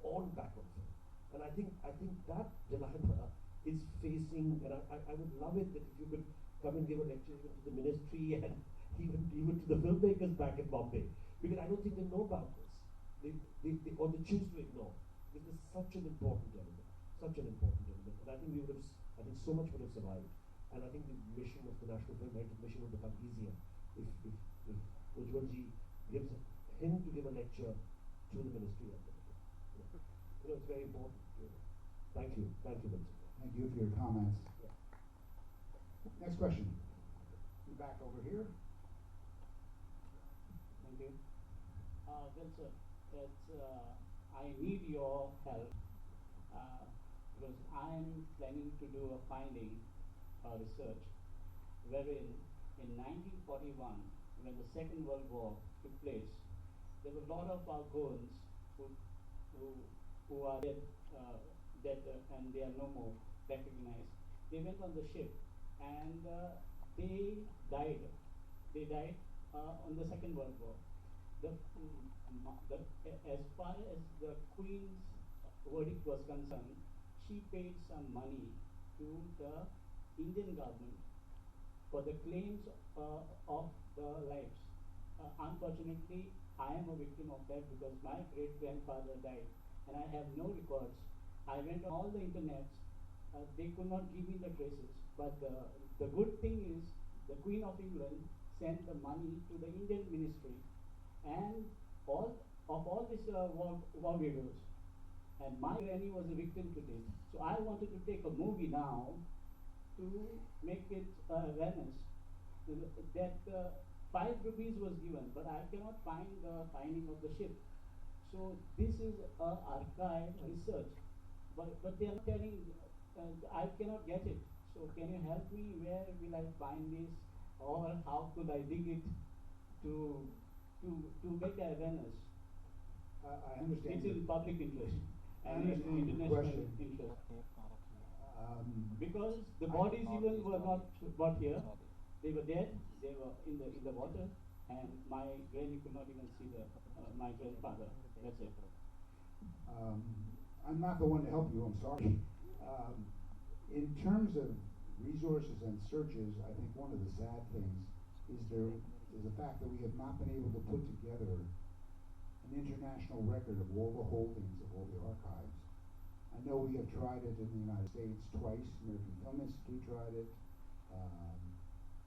on back on film. And I think that dilemma is facing, and I would love it that if you could come and give a lecture even to the ministry and even to the filmmakers back in Bombay, because I don't think they know about this. They choose to ignore. This is such an important element, and I think so much would have survived. And I think the mission of the National Film Heritage Mission will become easier if Ujjwalji gives him to give a lecture to the ministry of it. You know, it's very important. Thank you, Vincent. Thank you for your comments. Yeah. Next question. Back over here. Thank you. Sir, I need your help because I am planning to do a finding research wherein in 1941, when the Second World War took place, there were a lot of our Goans who are dead and they are no more recognized. They went on the ship and they died. They died on the Second World War. As far as the Queen's verdict was concerned, she paid some money to the Indian government for the claims of the lives. Unfortunately, I am a victim of that because my great grandfather died and I have no records. I went on all the internets, they could not give me the traces. But the good thing is the Queen of England sent the money to the Indian ministry and all these war widows. And my granny was a victim to this. So I wanted to take a movie now to make it awareness that 5 rupees was given, but I cannot find the finding of the ship. So this is a archive research, but they are not telling. I cannot get it. So can you help me? Where will I find this, or how could I dig it to make awareness? I understand. It's in public interest I and in understand your international question. interest. Because the bodies even were not brought here. They were dead. They were in the water, and my granny could not even see my grandfather. That's it. I'm not the one to help you. I'm sorry. In terms of resources and searches, I think one of the sad things is the fact that we have not been able to put together an international record of all the holdings of all the archives. I know we have tried it in the United States twice. American Film Institute tried it.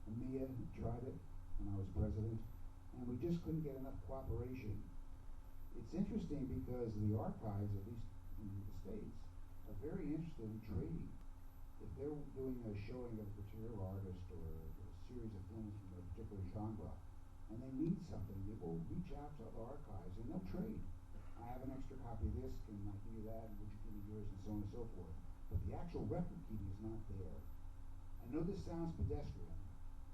EMEA tried it when I was president, and we just couldn't get enough cooperation. It's interesting because the archives, at least in the States, are very interested in trading. If they're doing a showing of a particular artist or a series of films from a particular genre, and they need something, they will reach out to other archives and they'll trade. I have an extra copy of this, can I give you that, and would you give me yours, and so on and so forth. But the actual record keeping is not there. I know this sounds pedestrian,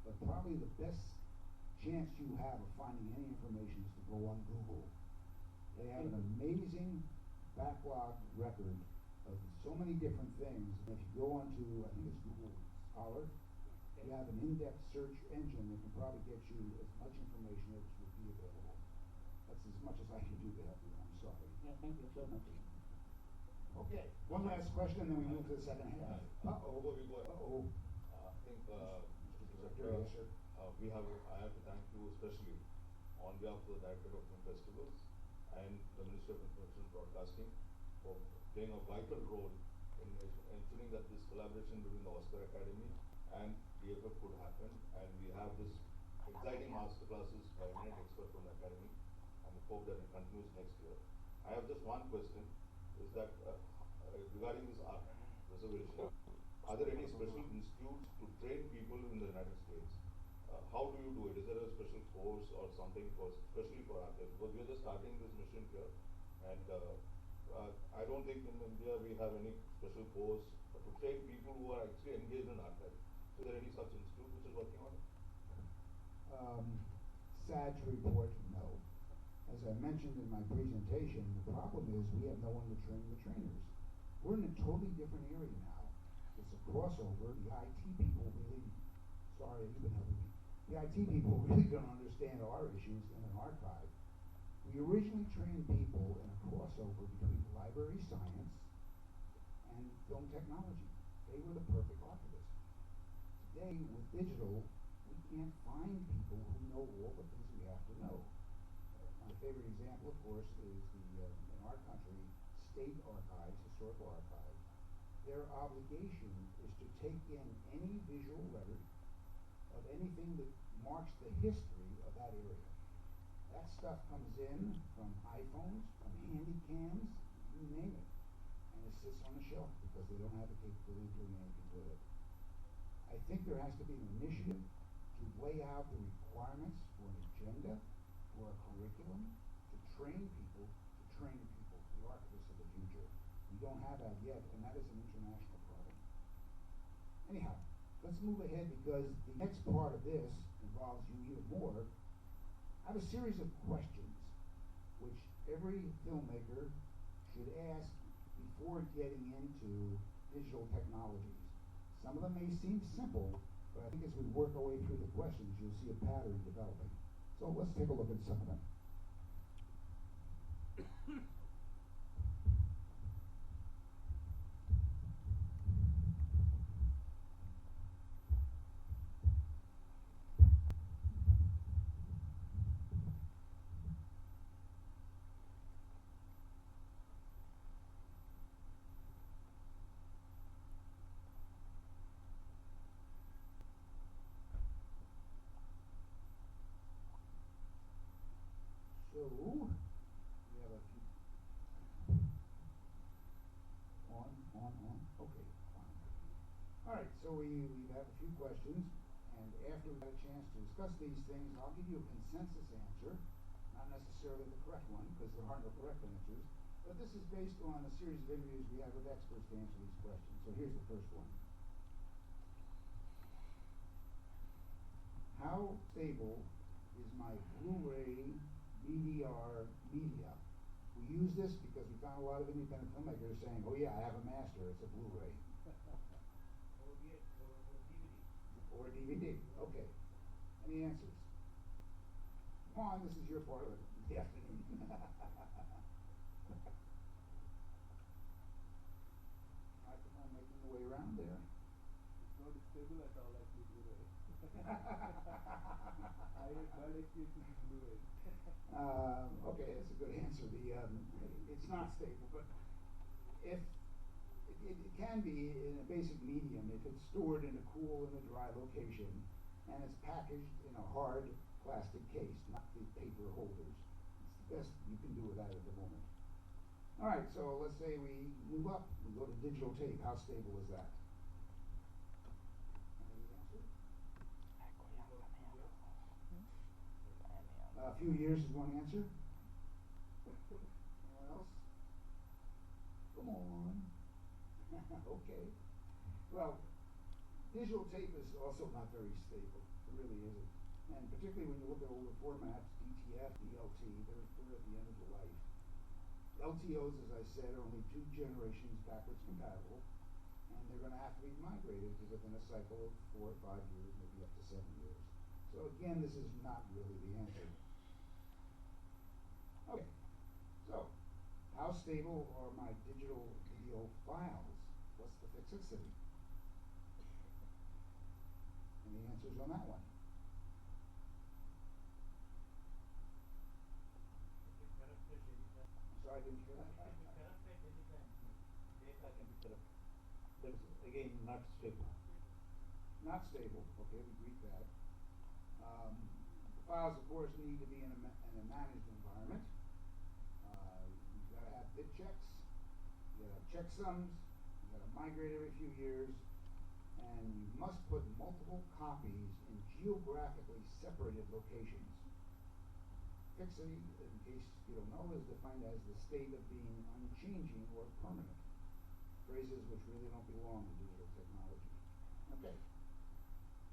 but probably the best chance you have of finding any information is to go on Google. They have an amazing backlog record of so many different things. If you go onto, I think it's Google Scholar, you have an in-depth search engine that can probably get you as much information as would be available. That's as much as I can do to help you. I'm sorry. Yeah, thank you so much. Okay, one last question, and then we move to the second half. Before we go, Uh-oh. I think, Mr. Yes, sir. I have to thank you especially on behalf of the Director of Film Festivals and the Ministry of Information and Broadcasting for playing a vital role in ensuring that this collaboration between the Oscar Academy and DFF could happen, and we have this exciting masterclasses by eminent experts from the Academy, and we hope that it continues next year. I have just one question, is that regarding this art reservation, are there any special institutes to train people in the United States? How do you do it? Is there a special course or something especially for artists? Because we are just starting this mission here, and I don't think in India we have any special course to train people who are actually engaged in archives. Is there any such institute which is working on it? Sad to report, no. As I mentioned in my presentation, the problem is we have no one to train the trainers. We're in a totally different area now. It's a crossover. The IT people really, sorry, you've been helping me. The IT people really don't understand our issues in an archive. We originally trained people in a crossover between library science and film technology. They were the perfect archivists. Today, with digital, we can't find people who know all the things we have to know. My favorite example, of course, is in our country, state archives, historical archives. Their obligation is to take in any visual record of anything that marks the history of that area. That stuff comes in from iPhones, from handy cams, you name it. And it sits on the shelf because they don't have the capability of doing anything with it. I think there has to be an initiative to lay out the requirements for an agenda, for a curriculum, to train people, the archivists of the future. We don't have that yet, and that is an international problem. Anyhow, let's move ahead because the next part of this involves you even more. I have a series of questions which every filmmaker should ask before getting into digital technologies. Some of them may seem simple, but I think as we work our way through the questions, you'll see a pattern developing. So let's take a look at some of them. Okay, fine. All right, so we have a few questions, and after we've had a chance to discuss these things, I'll give you a consensus answer, not necessarily the correct one, because there are no correct answers, but this is based on a series of interviews we had with experts to answer these questions. So here's the first one. How stable is my Blu-ray BDR media? We use this because we found a lot of independent filmmakers saying, oh yeah, I have a master, it's a Blu-ray. Or DVD, okay. Any answers? Come on, this is your part of the afternoon. I'm making the way around there. It's not stable at all, actually, Blu-ray. I had bad experience with Blu-ray. Okay, that's a good answer. It's not stable, but if it can be in a basic medium if it's stored in a cool and a dry location and it's packaged in a hard plastic case, not the paper holders. It's the best you can do with that at the moment. All right, so let's say we move up, we go to digital tape. How stable is that? Any answer? A few years is one answer. Anyone else? Come on. Okay. Well, digital tape is also not very stable. It really isn't. And particularly when you look at older formats, DTF, DLT, they're at the end of the life. LTOs, as I said, are only 2 generations backwards compatible, and they're going to have to be migrated within a cycle of 4 or 5 years, maybe up to 7 years. So again, this is not really the answer. Okay, so how stable are my digital video files? What's the fixicity? Any answers on that one? I'm sorry, I didn't hear that. Data can be corrupted. That's again not stable. Not stable. Okay, we agreed that. The files, of course, need to be in a managed environment. You've got to have bit checks. You got to have checksums. You got to migrate every few years, and you must put multiple copies in geographically separated locations. Fixity, in case you don't know, is defined as the state of being unchanging or permanent. Phrases which really don't belong to digital technology. Okay.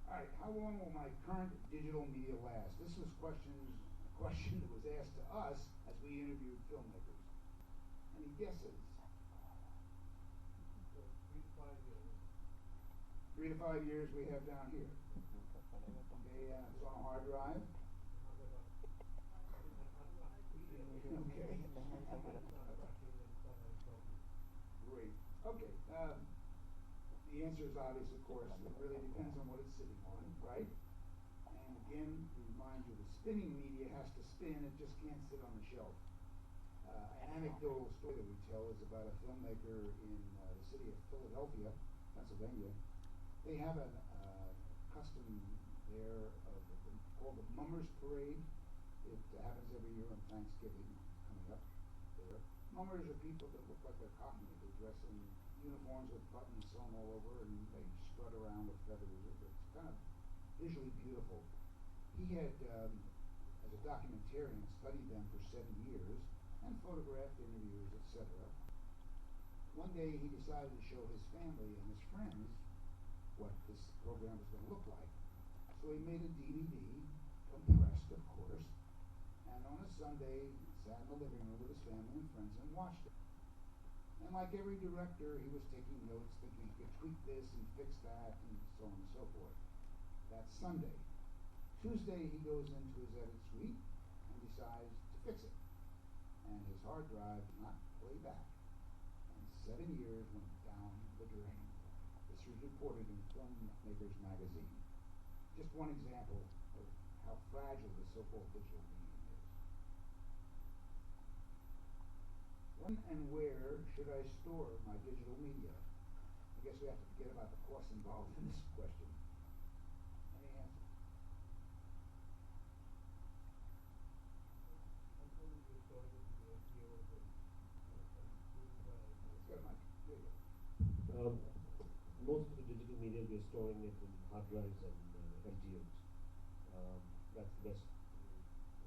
All right, how long will my current digital media last? This was a question that was asked to us as we interviewed filmmakers. Any guesses? 3 to 5 years we have down here. Okay, it's on a hard drive. Okay. Great. Okay. The answer is obvious, of course. It really depends on what it's sitting on, right? And again, to remind you, the spinning media has to spin. It just can't sit on the shelf. An anecdotal story that we tell is about a filmmaker in the city of Philadelphia, Pennsylvania. They have a custom there called the Mummers Parade. It happens every year on Thanksgiving coming up there. Mummers are people that look like they're cockney. They dress in uniforms with buttons sewn all over, and they strut around with feathers. It's kind of visually beautiful. He had, as a documentarian, studied them for 7 years and photographed interviews, etc. One day he decided to show his family and his friends what this program was going to look like. So he made a DVD, compressed of course, and on a Sunday sat in the living room with his family and friends and watched it. And like every director, he was taking notes, thinking he could tweak this and fix that and so on and so forth. That's Sunday. Tuesday he goes into his edit suite and decides to fix it. And his hard drive did not play back. And 7 years went down the drain. This was reported in Filmmakers magazine. Just one example of how fragile the so-called digital medium is. When and where should I store my digital media? I guess we have to forget about the costs involved in this question. Any answer? Let's go, Mike. There you go. Most of the digital media, we are storing it in hard drives and LTOs. That's the best,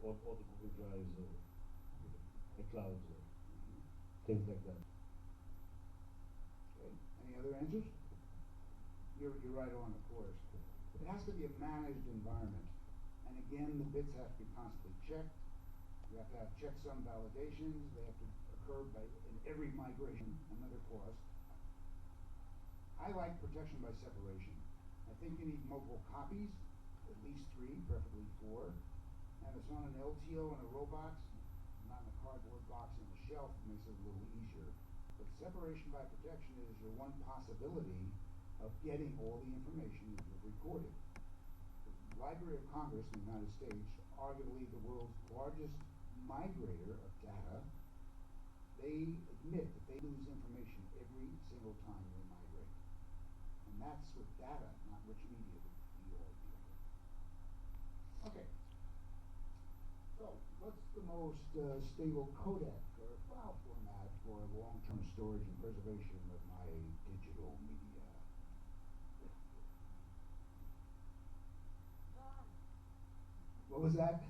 or the Google Drives or iClouds or things like that. Okay. Any other answers? You're right on, of course. It has to be a managed environment. And again, the bits have to be constantly checked. You have to have checksum validations. They have to occur in every migration, another cost. I like protection by separation. I think you need multiple copies, at least 3, preferably 4. And if it's on an LTO and a row box, not in a cardboard box on the shelf, it makes it a little easier. But separation by protection is your one possibility of getting all the information that you've recorded. The Library of Congress in the United States, arguably the world's largest migrator of data, they admit that they lose information every single time they migrate. And that's with data, not rich media, that we all deal with. Okay. So, what's the most stable codec or file format for long-term storage and preservation of my digital media? What was that?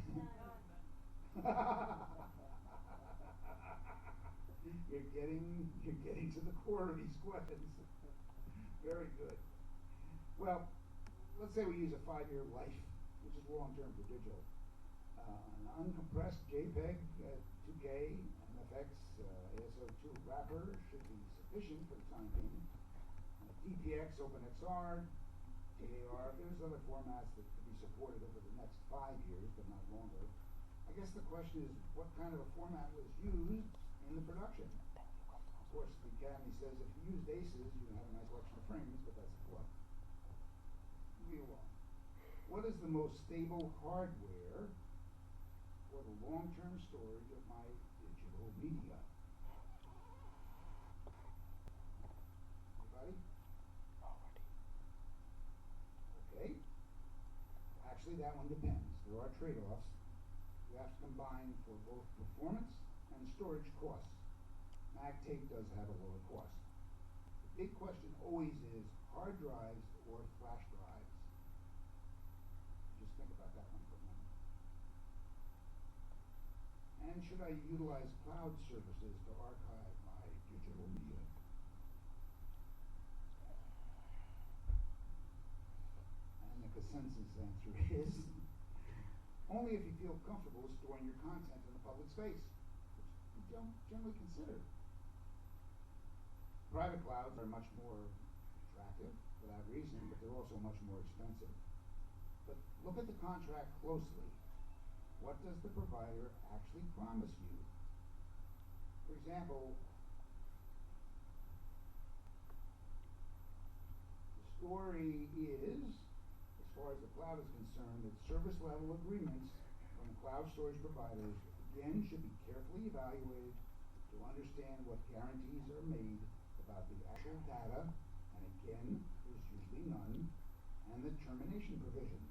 You're getting to the core of these questions. Very good. Well, let's say we use a 5-year life, which is long-term for digital. An uncompressed JPEG, 2K, MFX, ASO2 wrapper should be sufficient for the time being. DPX, OpenXR, AAR, there's other formats that could be supported over the next 5 years, but not longer. I guess the question is, what kind of a format was used in the production? Of course, the Academy says if you used ACES, you can have a nice collection of frames, but that's a plug. Moving along. What is the most stable hardware for the long-term storage of my digital media? Anybody? Okay. Actually, that one depends. There are trade-offs. You have to combine for both performance and storage costs. Mag tape does have a lower cost. The big question always is hard drives or flash drives. Just think about that one for a moment. And should I utilize cloud services to archive my digital media? And the consensus answer is only if you feel comfortable storing your content in the public space, which you don't generally consider. Private clouds are much more attractive for that reason, but they're also much more expensive. But look at the contract closely. What does the provider actually promise you? For example, the story is, as far as the cloud is concerned, that service level agreements from the cloud storage providers, again, should be carefully evaluated to understand what guarantees are made about the actual data, and again, there's usually none, and the termination provisions.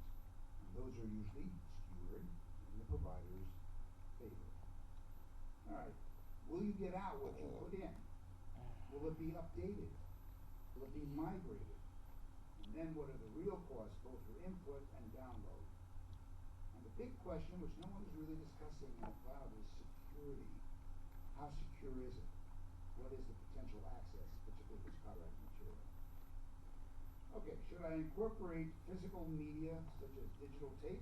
And those are usually skewered in the provider's favor. All right, will you get out what you put in? Will it be updated? Will it be migrated? And then what are the real costs, both for input and download? And the big question, which no one is really discussing in the cloud, is security. How secure is it? What is the potential access, particularly if it's copyrighted material? Okay, should I incorporate physical media such as digital tape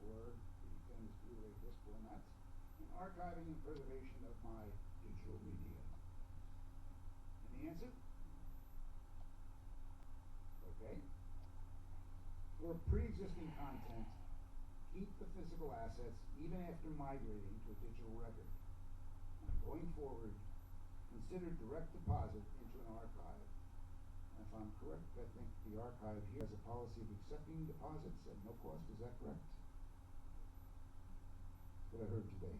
or the famous Blu-ray disc formats in archiving and preservation of my digital media? Any answer? Okay. For pre-existing content, keep the physical assets even after migrating to a digital record. And going forward, consider direct deposit into an archive. And if I'm correct, I think the archive here has a policy of accepting deposits at no cost. Is that correct? That's what I heard today.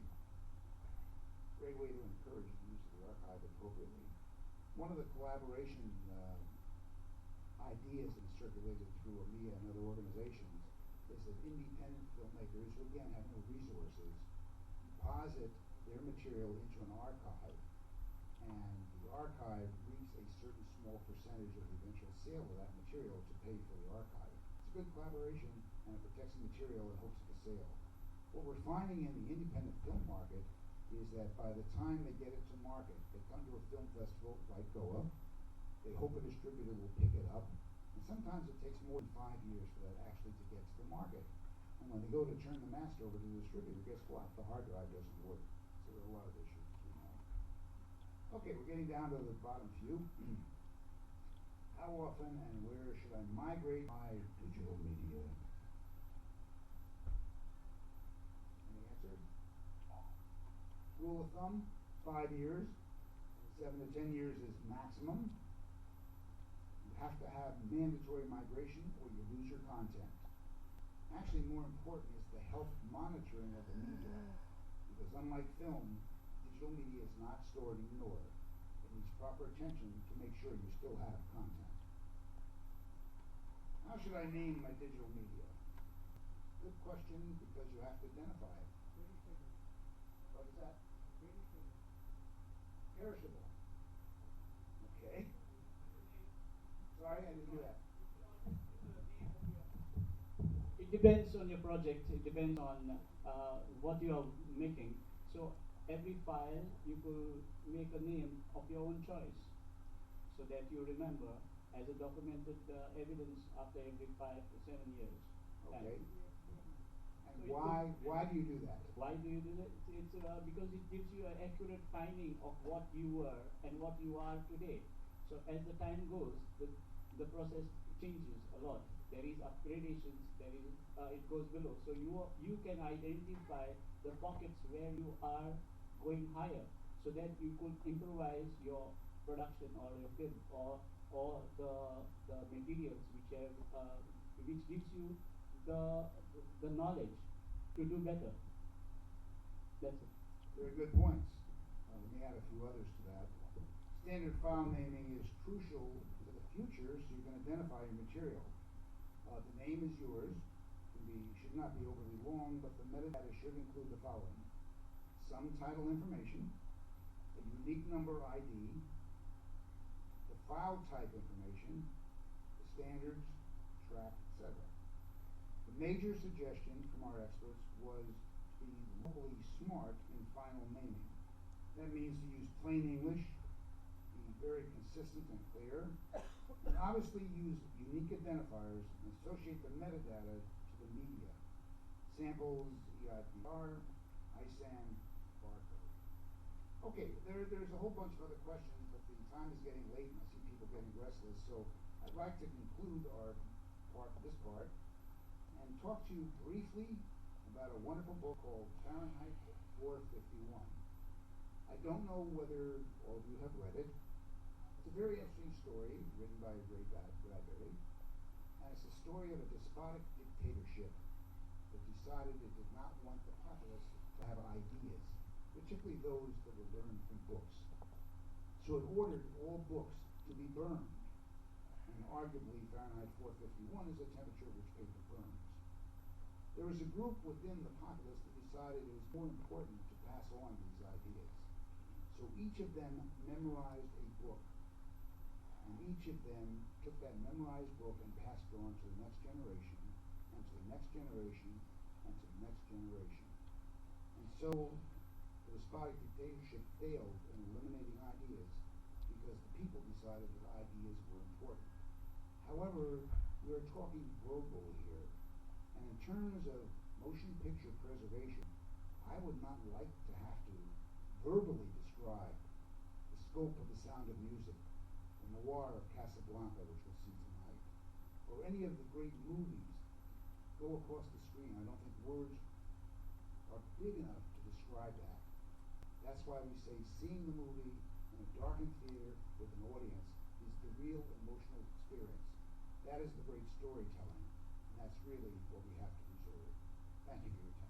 Great way to encourage the use of the archive appropriately. One of the collaboration ideas that is circulated through EMEA and other organizations is that independent filmmakers, who again have no resources, deposit their material into an archive, and the archive reaps a certain small small percentage of the eventual sale of that material to pay for the archive. It's a good collaboration, and it protects the material in hopes of a sale. What we're finding in the independent film market is that by the time they get it to market, they come to a film festival like Goa, they hope a distributor will pick it up, and sometimes it takes more than 5 years for that actually to get to the market. And when they go to turn the master over to the distributor, guess what? The hard drive doesn't work. So there are a lot of issues between that. Okay, we're getting down to the bottom few. How often and where should I migrate my digital media? Any answers? Rule of thumb, 5 years. 7 to 10 years is maximum. You have to have mandatory migration or you lose your content. Actually, more important is the health monitoring of the media. Because unlike film, digital media is not stored and ignored. It needs proper attention to make sure you still have content. How should I name my digital media? Good question, because you have to identify it. What is that? Perishable. Okay. Sorry, I didn't hear that. It depends on your project. It depends on what you are making. So every file you could make a name of your own choice, so that you remember as a documented evidence after every 5 to 7 years. Okay. And So why do you do that? Why do you do that? It's because it gives you an accurate finding of what you were and what you are today. So as the time goes, the process changes a lot. There is upgradations. There is it goes below. So you can identify the pockets where you are going higher, so that you could improvise your production or your film or the materials which gives you the knowledge to do better. That's it. Very good points. Let me add a few others to that. Standard file naming is crucial to the future, so you can identify your material. The name is yours. Should not be overly long, but the metadata should include the following: some title information, a unique number ID, the file type information, the standards, track, etc. The major suggestion from our experts was to be locally smart in final naming. That means to use plain English, be very consistent and clear, and obviously use unique identifiers and associate the metadata to the media. Samples, EIPR, ISAM, barcode. Okay, there's a whole bunch of other questions, but the time is getting late and I see people getting restless, so I'd like to conclude this part, and talk to you briefly about a wonderful book called Fahrenheit 451. I don't know whether all of you have read it. It's a very interesting story written by Ray Bradbury, and it's the story of a despotic dictatorship that decided it did not want the populace to have ideas, particularly those that were learned from books. So it ordered all books to be burned, and arguably Fahrenheit 451 is the temperature at which paper burns. There was a group within the populace that decided it was more important to pass on these ideas. So each of them memorized a book, and each of them took that memorized book and passed it on to the next generation, and to the next generation, and to the next generation. And so the despotic dictatorship failed in eliminating ideas because the people decided that ideas were important. However, we're talking verbally here, and in terms of motion picture preservation, I would not like to have to verbally describe the scope of the sound of music, the noir of Casablanca, which we'll see tonight, or any of the great movies go across the screen. I don't think words are big enough to describe that. That's why we say seeing the movie in a darkened theater with an audience is the real emotional experience. That is the great storytelling, and that's really what we have to preserve. Thank you for your time.